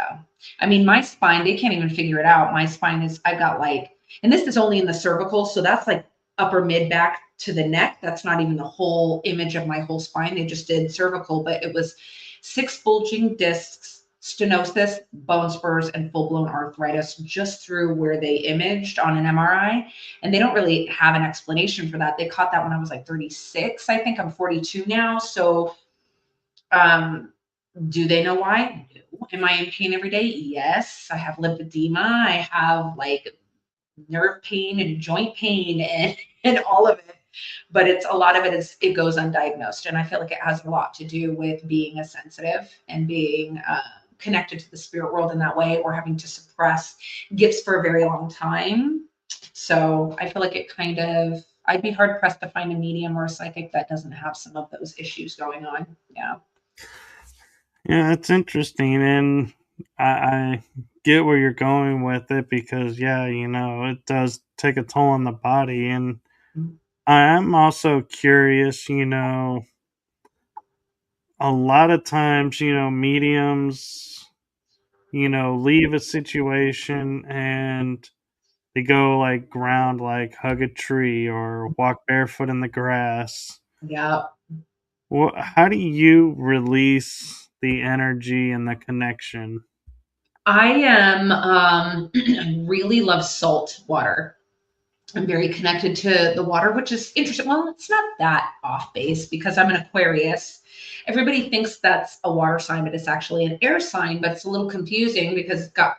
I mean, my spine, they can't even figure it out. My spine is, I've got like, and this is only in the cervical. So that's like upper mid back to the neck. That's not even the whole image of my whole spine. They just did cervical, but it was 6 bulging discs stenosis, bone spurs, and full-blown arthritis just through where they imaged on an MRI. And they don't really have an explanation for that. They caught that when I was like 36. I think I'm 42 now. So um, do they know why? No. Am I in pain every day? Yes. I have lymphedema. I have like nerve pain and joint pain and all of it. But it's a lot of it is it goes undiagnosed. And I feel like it has a lot to do with being a sensitive and being connected to the spirit world in that way, or having to suppress gifts for a very long time. So I feel like it kind of, I'd be hard pressed to find a medium or a psychic that doesn't have some of those issues going on. Yeah. Yeah, it's interesting, and I get where you're going with it because, yeah, it does take a toll on the body. And I am also curious, a lot of times, mediums, leave a situation and they go like ground, like hug a tree or walk barefoot in the grass. Yeah. How do you release the energy and the connection? I am, I really love salt water. I'm very connected to the water, which is interesting. Well, it's not that off base because I'm an Aquarius. Everybody thinks that's a water sign, but it's actually an air sign. But it's a little confusing because it's got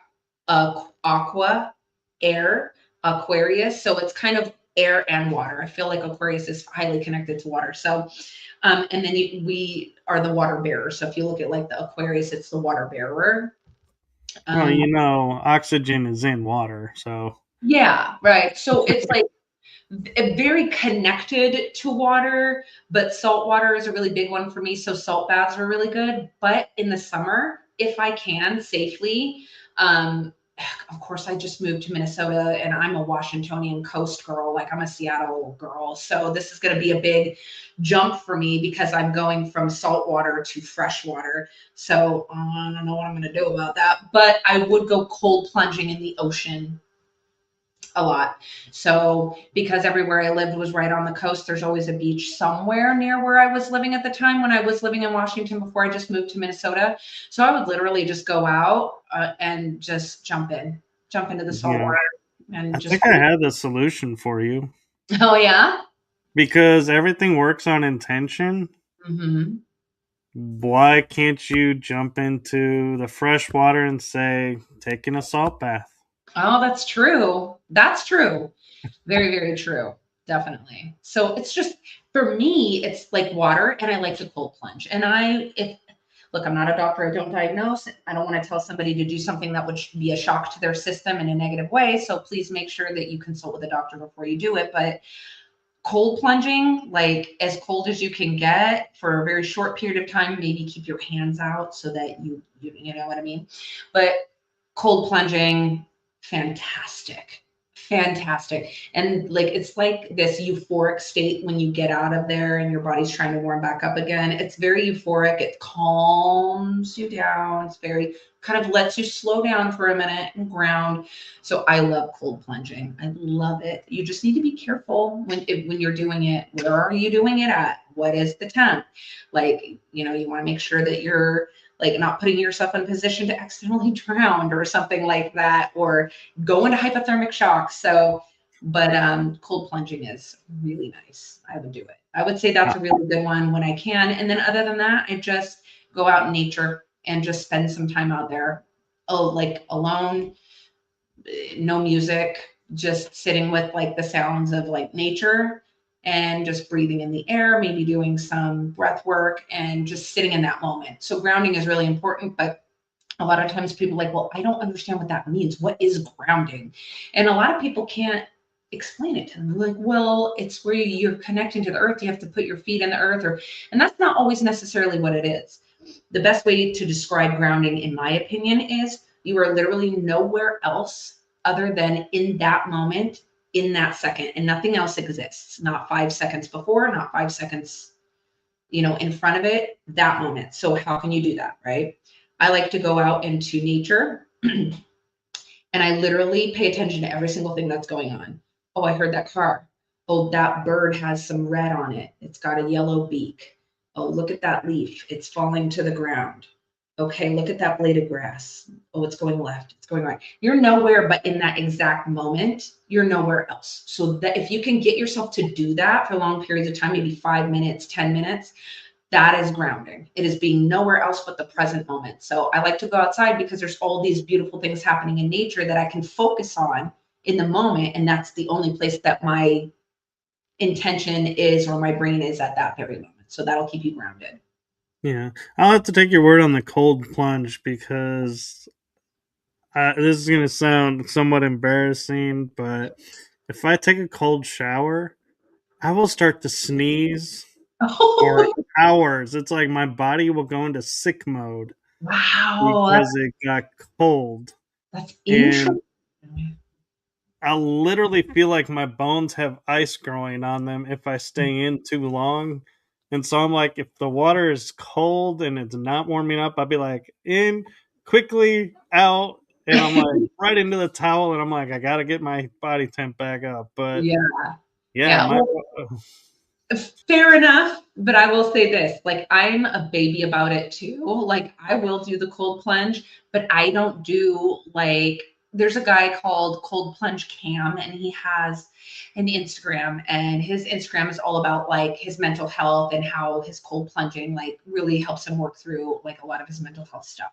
aqua, air, Aquarius. So it's kind of air and water. I feel like Aquarius is highly connected to water. So, and then we are the water bearer. So if you look at like the Aquarius, it's the water bearer. Well, Um, oxygen is in water, so yeah, right. So it's like very connected to water, but salt water is a really big one for me. So salt baths are really good. But in the summer, if I can safely, um, of course, I just moved to Minnesota and I'm a Washingtonian coast girl, like I'm a Seattle girl. So this is going to be a big jump for me because I'm going from salt water to fresh water. So I don't know what I'm going to do about that. But I would go cold plunging in the ocean a lot. So because everywhere I lived was right on the coast, there's always a beach somewhere near where I was living at the time when I was living in Washington before I just moved to Minnesota. So I would literally just go out and just jump into the salt yeah. water I and just think I have the solution for you oh yeah. because everything works on intention. Mm-hmm. Why can't you jump into the fresh water and say, taking a salt bath? Oh, that's true. That's true. Very, very true. Definitely. So it's just for me, it's like water and I like to cold plunge. And if look, I'm not a doctor, I don't diagnose. I don't want to tell somebody to do something that would be a shock to their system in a negative way. So please make sure that you consult with a doctor before you do it. But cold plunging, like as cold as you can get for a very short period of time, maybe keep your hands out so that you know what I mean. But cold plunging, fantastic. Fantastic. And like it's like this euphoric state when you get out of there and your body's trying to warm back up again. It's very euphoric. It calms you down. It's very kind of lets you slow down for a minute and ground. So I love cold plunging. I love it. You just need to be careful when you're doing it. Where are you doing it at? What is the temp? Like, you want to make sure that you're like not putting yourself in a position to accidentally drown or something like that, or go into hypothermic shock. So, but cold plunging is really nice. I would do it. I would say that's Uh, a really good one when I can. And then other than that, I just go out in nature and just spend some time out there. Oh, like alone, no music, just sitting with like the sounds of like nature and just breathing in the air, maybe doing some breath work and just sitting in that moment. So grounding is really important, but a lot of times people are like, well, I don't understand what that means. What is grounding? And a lot of people can't explain it to them. They're like, well, it's where you're connecting to the earth. You have to put your feet in the earth, and that's not always necessarily what it is. The best way to describe grounding, in my opinion, is you are literally nowhere else other than in that moment, in that second, and nothing else exists. Not 5 seconds before, not 5 seconds, in front of it, that moment. So how can you do that, right? I like to go out into nature and I literally pay attention to every single thing that's going on. Oh, I heard that car. Oh, that bird has some red on it. It's got a yellow beak. Oh, look at that leaf. It's falling to the ground. Okay, look at that blade of grass. Oh, it's going left, it's going right. You're nowhere but in that exact moment, you're nowhere else. So that if you can get yourself to do that for long periods of time, maybe 5 minutes, 10 minutes, that is grounding. It is being nowhere else but the present moment. So I like to go outside because there's all these beautiful things happening in nature that I can focus on in the moment. And that's the only place that my intention is or my brain is at that very moment. So that'll keep you grounded. Yeah, I'll have to take your word on the cold plunge because this is gonna sound somewhat embarrassing, but if I take a cold shower, I will start to sneeze for Oh, hours. It's like my body will go into sick mode wow. because it got cold, That's and interesting. I literally feel like my bones have ice growing on them if I stay in too long. And so I'm like, if the water is cold and it's not warming up, I'll be like, in quickly, out. And I'm like, right into the towel. And I'm like, I got to get my body temp back up. But Yeah. yeah, Yeah. my, Well, fair enough, but I will say this, like I'm a baby about it too. Like I will do the cold plunge, but I don't do like there's a guy called Cold Plunge Cam and he has an Instagram and his Instagram is all about like his mental health and how his cold plunging like really helps him work through like a lot of his mental health stuff.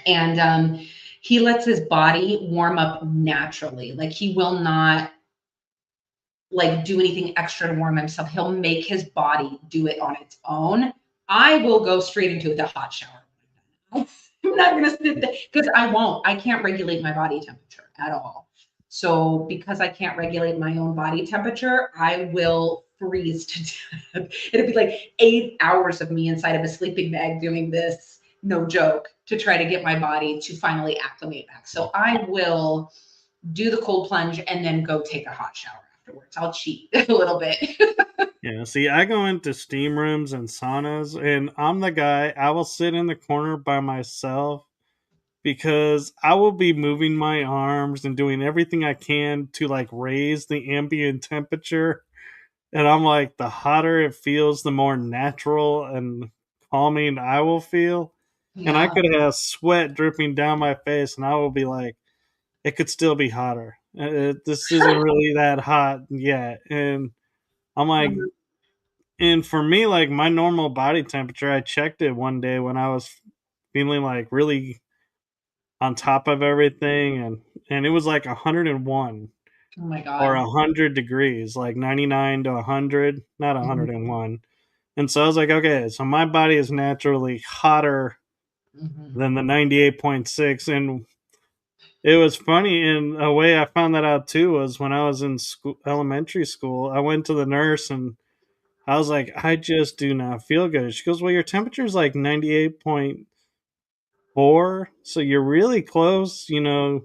And he lets his body warm up naturally. Like he will not like do anything extra to warm himself. He'll make his body do it on its own. I will go straight into the hot shower. I'm not going to sit there because I won't. I can't regulate my body temperature at all. So because I can't regulate my own body temperature, I will freeze to death. It'd be like 8 hours of me inside of a sleeping bag doing this, no joke, to try to get my body to finally acclimate back. So I will do the cold plunge and then go take a hot shower afterwards. I'll cheat a little bit. yeah, see, I go into steam rooms and saunas, and I'm the guy, I will sit in the corner by myself because I will be moving my arms and doing everything I can to like raise the ambient temperature. And I'm like, the hotter it feels, the more natural and calming I will feel. And I Yeah, could have sweat dripping down my face, and I will be like, it could still be hotter. This isn't really that hot yet. And I'm like, and for me, like my normal body temperature, I checked it one day when I was feeling like really on top of everything, and it was like 101 oh my or God. 100 degrees, like 99 to 100, not Mhm, 101. And so I was like, okay, so my body is naturally hotter mhm. than the 98.6. And it was funny in a way. I found that out too was when I was in school, elementary school. I went to the nurse and I was like, I just do not feel good. She goes, well, your temperature is like 98.4, so you're really close, you know.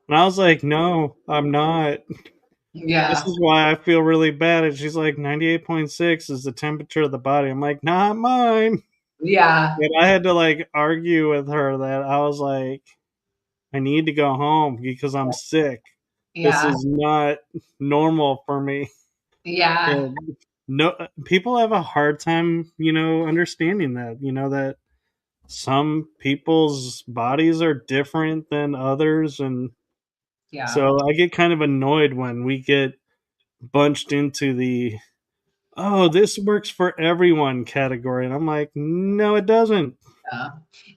And I was like, no, I'm not. This Yeah, is why I feel really bad. And she's like, 98.6 is the temperature of the body. I'm like, not mine. yeah, And I had to like argue with her that I was like, I need to go home because I'm sick. This yeah, is not normal for me. yeah, And no, people have a hard time, you know, understanding that, you know, that some people's bodies are different than others. And yeah, so I get kind of annoyed when we get bunched into the, oh, this works for everyone category. And I'm like, no, it doesn't. yeah.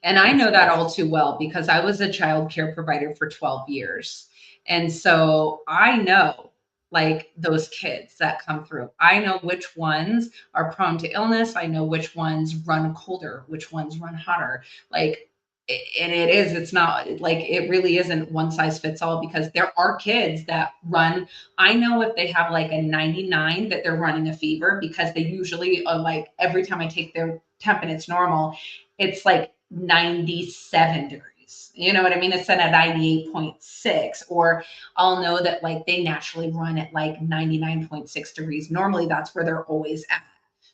And I know that all too well because I was a child care provider for 12 years. And so I know like those kids that come through. I know which ones are prone to illness. I know which ones run colder, which ones run hotter. Like, and it's not like it really isn't one size fits all because there are kids that run. I know if they have like a 99 that they're running a fever because they usually are like every time I take their temp and it's normal, it's like 97 degrees. You know what I mean? It's at a 98.6. Or I'll know that like they naturally run at like 99.6 degrees. Normally that's where they're always at.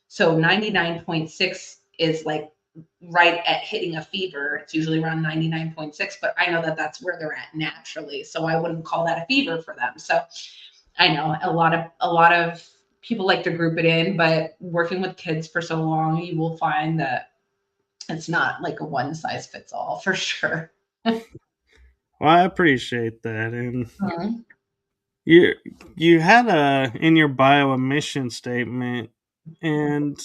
So 99.6 is like right at hitting a fever. It's usually around 99.6, but I know that that's where they're at naturally. So I wouldn't call that a fever for them. So I know a lot of people like to group it in, but working with kids for so long, you will find that It's not like a one size fits all for sure. Well, I appreciate that. And Mhm. you you had a in your bio a mission statement, and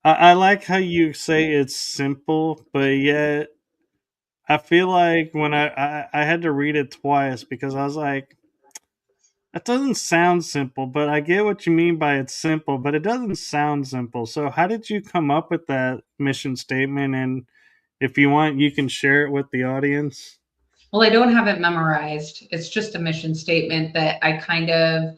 I like how you say it's simple, but yet I feel like when I had to read it twice because I was like, that doesn't sound simple, but I get what you mean by it's simple, but it doesn't sound simple. So how did you come up with that mission statement? And if you want, you can share it with the audience. Well, I don't have it memorized. It's just a mission statement that I kind of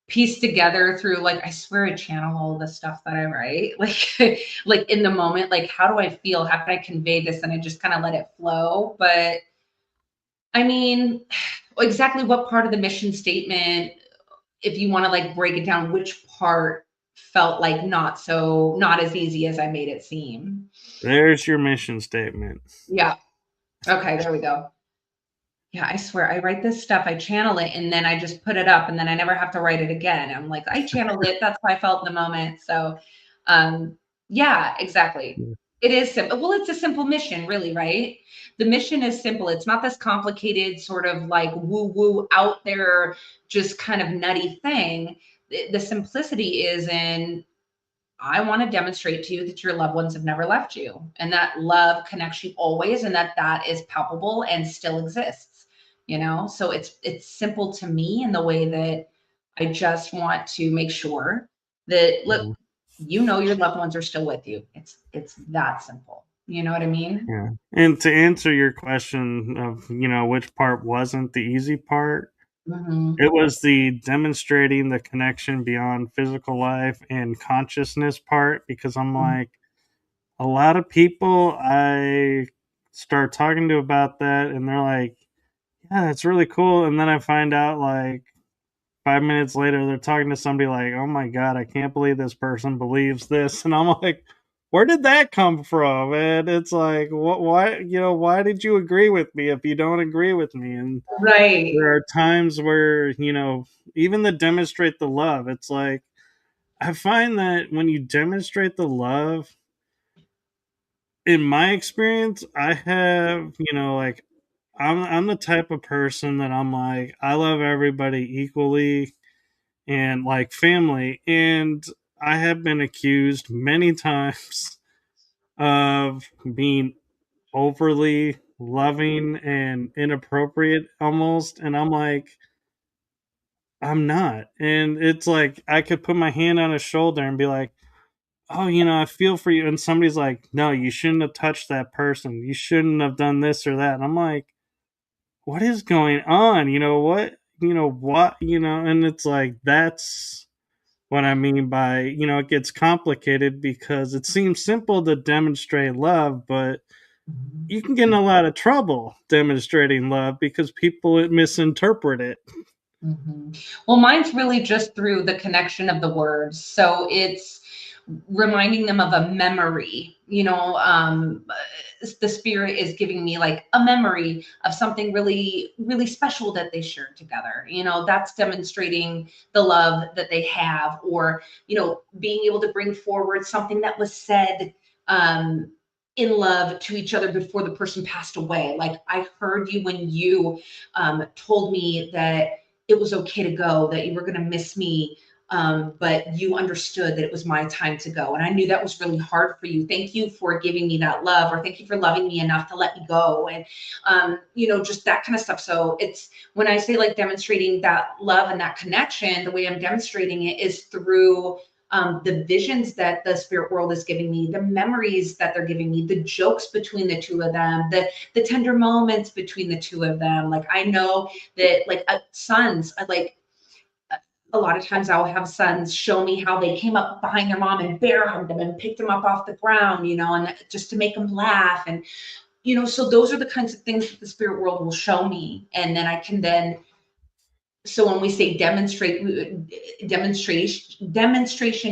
piece together through, like, I swear I channel all the stuff that I write. Like in the moment, like how do I feel? How can I convey this? And I just kind of let it flow. But I mean, exactly what part of the mission statement, if you want to like break it down, which part felt like not as easy as I made it seem. There's your mission statement. Yeah. Okay, there we go. Yeah, I swear I write this stuff, I channel it, and then I just put it up, and then I never have to write it again. I'm like, I channeled it. That's how I felt in the moment. So, um, yeah, exactly. Yeah. It is simple. Well, it's a simple mission, really, right? The mission is simple. It's not this complicated, sort of like woo woo out there, just kind of nutty thing. The simplicity is in, I want to demonstrate to you that your loved ones have never left you and that love connects you always and that that is palpable and still exists, you know? So it's simple to me in the way that I just want to make sure that, look, Yeah. you know your loved ones are still with you. It's that simple. You know what I mean? Yeah. And to answer your question of, which part wasn't the easy part, Mhm. it was the demonstrating the connection beyond physical life and consciousness part because I'm like, a lot of people I start talking to about that and they're like, yeah, that's really cool. And then I find out like 5 minutes later, they're talking to somebody like, oh my God, I can't believe this person believes this. And I'm like, where did that come from? And it's like, why did you agree with me if you don't agree with me? And Right. there are times where, even to demonstrate the love, it's like, I find that when you demonstrate the love, in my experience, I have, like, I'm the type of person that I'm like, I love everybody equally and like family. And I have been accused many times of being overly loving and inappropriate almost. And I'm like, I'm not. And it's like I could put my hand on his shoulder and be like, oh, I feel for you. And somebody's like, no, you shouldn't have touched that person. You shouldn't have done this or that. And I'm like, what is going on? And it's like, that's what I mean by, it gets complicated because it seems simple to demonstrate love, but Mhm. you can get in a lot of trouble demonstrating love because people misinterpret it. Mhm. Well, mine's really just through the connection of the words. So it's reminding them of a memory. The spirit is giving me like a memory of something really, really special that they shared together. That's demonstrating the love that they have, or, being able to bring forward something that was said. In love to each other before the person passed away. Like, I heard you when you told me that it was okay to go, that you were going to miss me. But you understood that it was my time to go. And I knew that was really hard for you. Thank you for giving me that love, or thank you for loving me enough to let me go. And, just that kind of stuff. So it's, when I say like demonstrating that love and that connection, the way I'm demonstrating it is through the visions that the spirit world is giving me, the memories that they're giving me, the jokes between the two of them, the tender moments between the two of them. Like, I know that, like, sons, like, a lot of times I'll have sons show me how they came up behind their mom and bear hugged them and picked them up off the ground, and just to make them laugh. And, so those are the kinds of things that the spirit world will show me. And then I can then, so when we say demonstration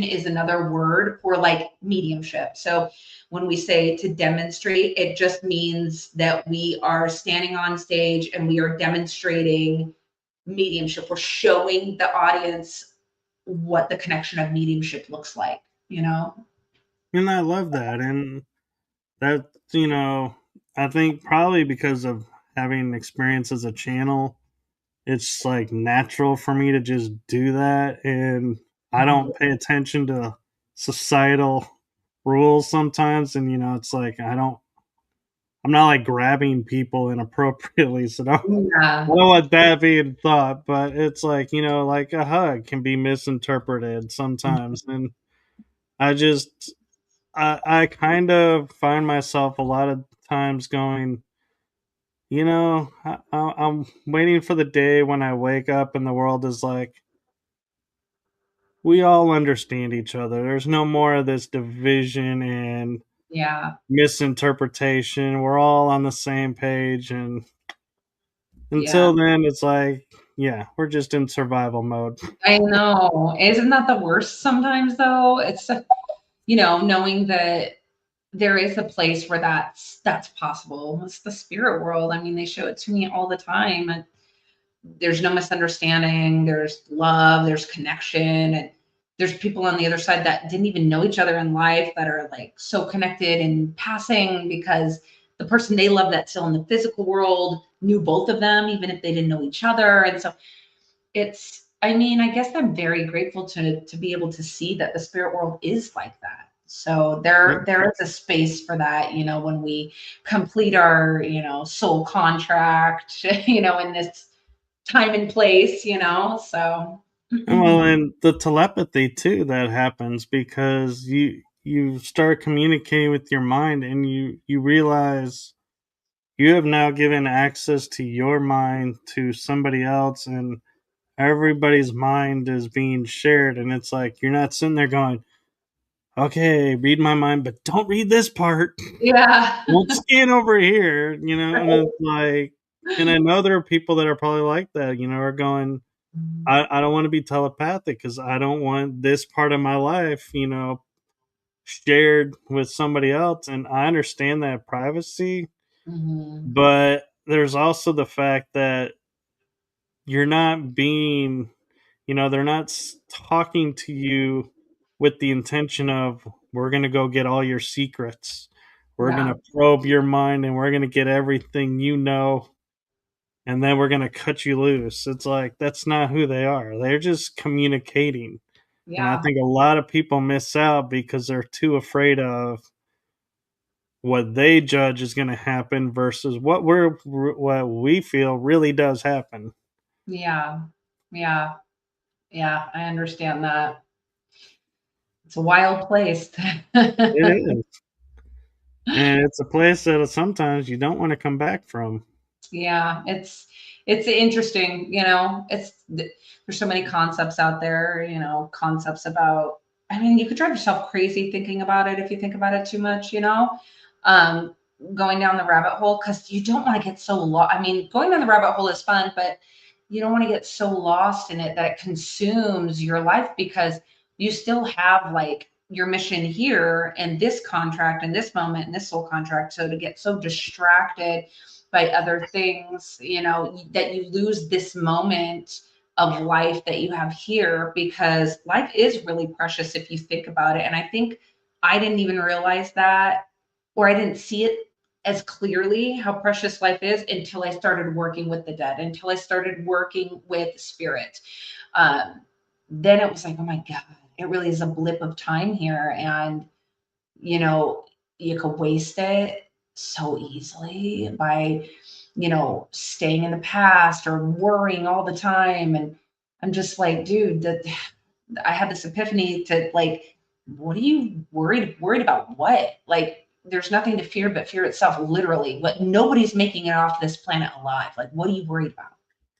is another word for like mediumship. So when we say to demonstrate, it just means that we are standing on stage and we are demonstrating mediumship. We're showing the audience what the connection of mediumship looks like, you know? And I love that. And that, I think probably because of having experience as a channel, it's like natural for me to just do that, and I Mhm. don't pay attention to societal rules sometimes, and it's like I'm not like grabbing people inappropriately, so I Yeah, don't want that being thought, but it's like, like a hug can be misinterpreted sometimes, and I just I kind of find myself a lot of times going, I'm waiting for the day when I wake up and the world is like, we all understand each other. There's no more of this division and yeah, misinterpretation. We're all on the same page. And yeah. until then, it's like, yeah, we're just in survival mode. I know. Isn't that the worst sometimes though? Knowing that there is a place where that's possible. It's the spirit world. I mean, they show it to me all the time. And there's no misunderstanding, there's love, there's connection, and there's people on the other side that didn't even know each other in life that are like so connected in passing because the person they love that's still in the physical world knew both of them, even if they didn't know each other. And so I mean, I guess I'm very grateful to be able to see that the spirit world is like that. So Yep. there is a space for that, when we complete our, soul contract, in this time and place, so Well, and the telepathy too that happens because you start communicating with your mind and you realize you have now given access to your mind to somebody else, and everybody's mind is being shared, and it's like you're not sitting there going, okay, read my mind, but don't read this part. yeah. Don't scan over here, and it's like, and I know there are people that are probably like that, are going, I don't want to be telepathic because I don't want this part of my life, shared with somebody else. And I understand that privacy, Mhm. but there's also the fact that you're not being, they're not talking to you with the intention of, we're going to go get all your secrets. We're going Yeah, to probe your mind and we're going to get everything and then we're going to cut you loose. It's like, that's not who they are. They're just communicating. And I yeah, think a lot of people miss out because they're too afraid of what they judge is going to happen versus what we feel really does happen. yeah, yeah, yeah. I understand that. It's a wild place. It is. And it's a place that sometimes you don't want to come back from. Yeah, it's interesting, there's so many concepts out there, concepts about I mean, you could drive yourself crazy thinking about it if you think about it too much, um, going down the rabbit hole because you don't want to get so lost. I mean, going down the rabbit hole is fun, but you don't want to get so lost in it that it consumes your life because you still have like your mission here and this contract and this moment and this soul contract. So to get so distracted by other things, that you lose this moment of life that you have here because life is really precious if you think about it. And I think I didn't even realize that, or I didn't see it as clearly how precious life is until I started working with the dead, until I started working with spirit. Um, then it was like, oh my God, it really is a blip of time here. And you know, you could waste it so easily by, staying in the past or worrying all the time. And I'm just like, dude, that I had this epiphany to like, what are you worried about? What? Like, there's nothing to fear but fear itself, literally. What nobody's making it off this planet alive. Like, what are you worried about?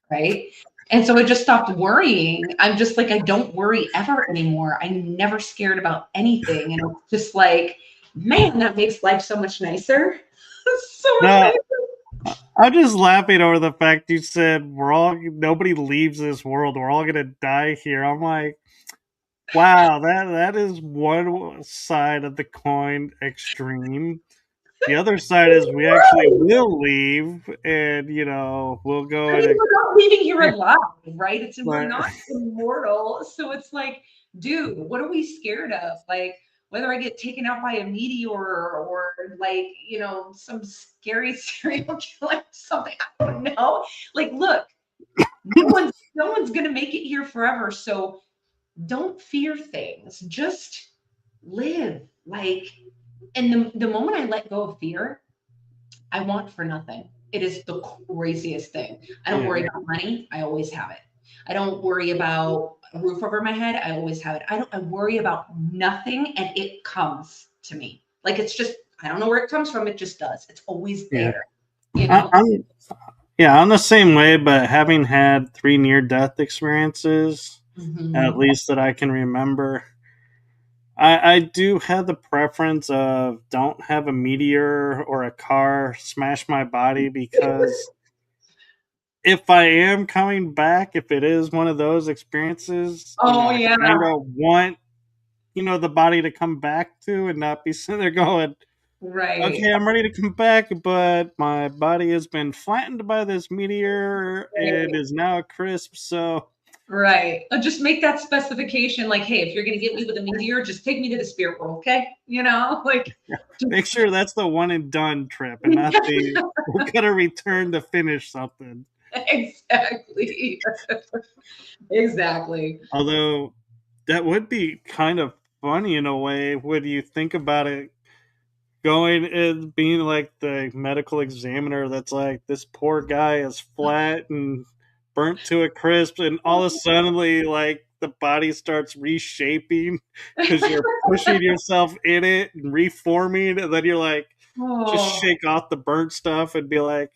Right. And so I just stopped worrying. I'm just like, I don't worry ever anymore. I'm never scared about anything. And it's just like, man, that makes life so much nicer. So much No, nicer. I'm just laughing over the fact you said nobody leaves this world. We're all gonna die here. I'm like, wow, that is one side of the coin extreme. The other side is we actually will leave, and we'll go I mean, and we're not leaving here alive, right? We're but not immortal. So it's like, dude, what are we scared of? Like, whether I get taken out by a meteor or like, you know, some scary serial killer, something, I don't know. Like, look, no one's gonna make it here forever. So don't fear things. Just live. Like, and the moment I let go of fear, I want for nothing. It is the craziest thing. I don't Yeah. worry about money. I always have it. I don't worry about a roof over my head. I always have it. I worry about nothing and it comes to me. Like it's just, I don't know where it comes from. It just does. It's always Yeah. there, you I, know? I'm yeah, I'm the same way, but having had 3 near death experiences, at Mhm. least that I can remember, I do have the preference of don't have a meteor or a car smash my body, because if I am coming back, if it is one of those experiences, Oh I yeah, kind of want, the body to come back to, and not be sitting there going, right. okay, I'm ready to come back, but my body has been flattened by this meteor and Right. is now crisp. So Right. Just make that specification like, hey, if you're going to get me with a meteor, just take me to the spirit world, okay? You know, like, make just, sure that's the one and done trip, and not the we gotta return to finish something. exactly. Exactly. Although that would be kind of funny in a way when you think about it, going and being like the medical examiner that's like, this poor guy is flat and burnt to a crisp, and all of a sudden like the body starts reshaping because you're pushing yourself in it and reforming, and then you're like, just Oh, shake off the burnt stuff and be like,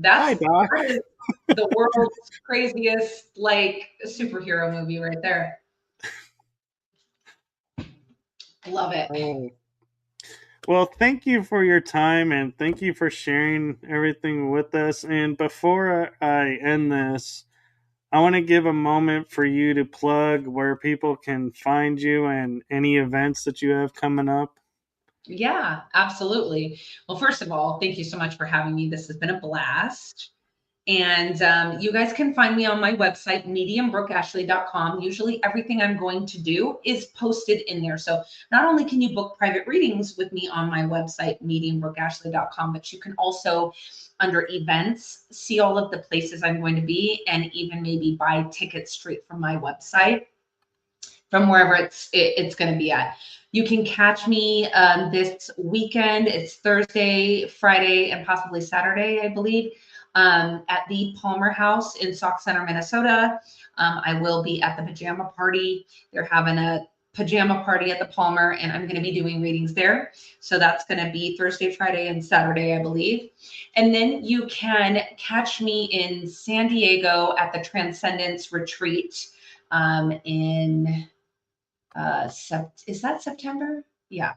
hi that's doc. that is the world's craziest like superhero movie right there. Love it. Oh. Well, thank you for your time, and thank you for sharing everything with us. And before I end this, I want to give a moment for you to plug where people can find you and any events that you have coming up. Yeah, absolutely. Well, first of all, thank you so much for having me. This has been a blast. And you guys can find me on my website, mediumbrookeashley.com. Usually everything I'm going to do is posted in there. So not only can you book private readings with me on my website, mediumbrookeashley.com, but you can also, under events, see all of the places I'm going to be and even maybe buy tickets straight from my website from wherever it's going to be at. You can catch me this weekend. It's Thursday, Friday, and possibly Saturday, I believe, at the Palmer House in Sauk Center, Minnesota. I will be at the pajama party. They're having a pajama party at the Palmer, and I'm going to be doing readings there. So that's going to be Thursday, Friday, and Saturday, I believe. And then you can catch me in San Diego at the Transcendence Retreat in is that September? Yeah.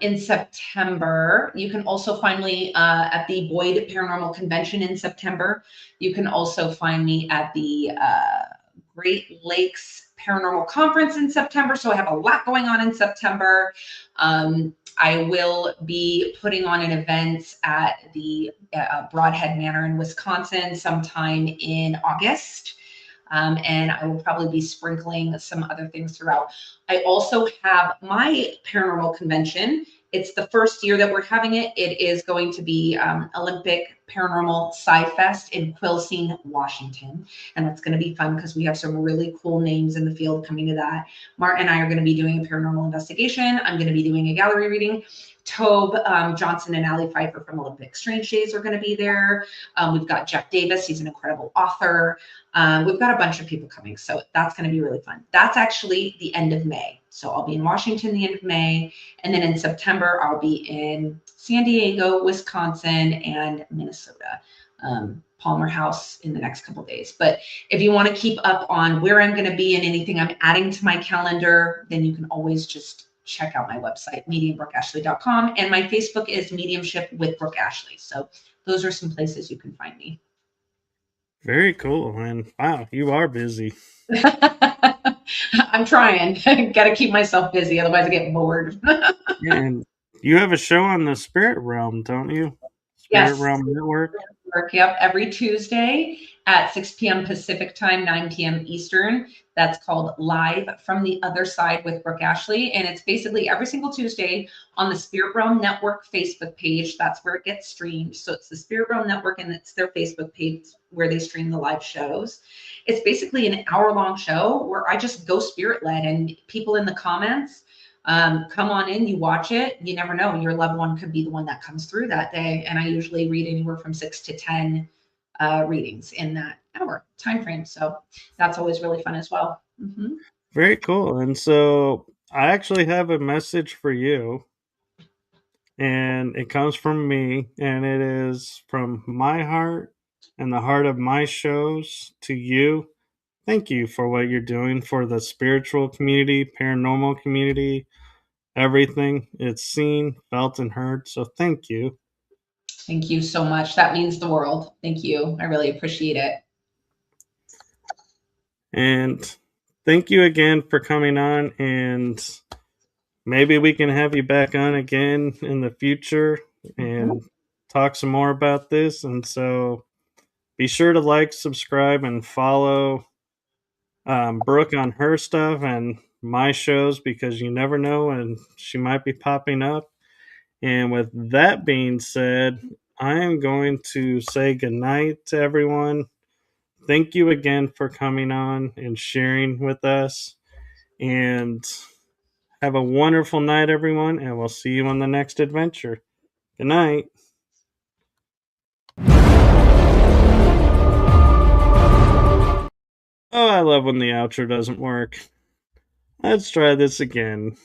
In September. You can also find me at the Boyd Paranormal Convention in September. You can also find me at the Great Lakes Paranormal Conference in September. So I have a lot going on in September. I will be putting on an event at the Broadhead Manor in Wisconsin sometime in August. And I will probably be sprinkling some other things throughout. I also have my paranormal convention. It's the first year that we're having it. It is going to be Olympic Paranormal Sci-Fest in Quilcene, Washington. And that's going to be fun because we have some really cool names in the field coming to that. Martin and I are going to be doing a paranormal investigation. I'm going to be doing a gallery reading. Tobe Johnson and Allie Pfeiffer from Olympic Strange Days are going to be there. We've got Jeff Davis. He's an incredible author. We've got a bunch of people coming, so that's going to be really fun. That's actually the end of May. So I'll be in Washington the end of May. And then in September, I'll be in San Diego, Wisconsin, and Minnesota. Palmer House in the next couple days. But if you want to keep up on where I'm going to be and anything I'm adding to my calendar, then you can always just check out my website, mediumbrookeashley.com. And my Facebook is Mediumship with Brooke Ashley. So those are some places you can find me. Very cool, man. Wow, you are busy. I'm trying. Got to keep myself busy, otherwise I get bored. Yeah, and you have a show on the Spirit Realm, don't you? Spirit Yes, Realm Network. Network. Yep, every Tuesday at 6 p.m. Pacific time, 9 p.m. Eastern. That's called Live from the Other Side with Brooke Ashley. And it's basically every single Tuesday on the Spirit Realm Network Facebook page. That's where it gets streamed. So it's the Spirit Realm Network and it's their Facebook page where they stream the live shows. It's basically an hour-long show where I just go spirit-led, and people in the comments come on in, you watch it. You never know, your loved one could be the one that comes through that day. And I usually read anywhere from 6 to 10 readings in that hour time frame. So that's always really fun as well. Mm-hmm. Very cool. And so I actually have a message for you, and it comes from me, and it is from my heart and the heart of my shows to you. Thank you for what you're doing for the spiritual community, paranormal community, everything. It's seen, felt, and heard. So thank you. Thank you so much. That means the world. Thank you. I really appreciate it. And thank you again for coming on. And maybe we can have you back on again in the future and talk some more about this. And so be sure to like, subscribe, and follow Brooke on her stuff and my shows, because you never know, and she might be popping up. And with that being said, I am going to say goodnight to everyone. Thank you again for coming on and sharing with us. And have a wonderful night, everyone. And we'll see you on the next adventure. Good night. Oh, I love when the outro doesn't work. Let's try this again.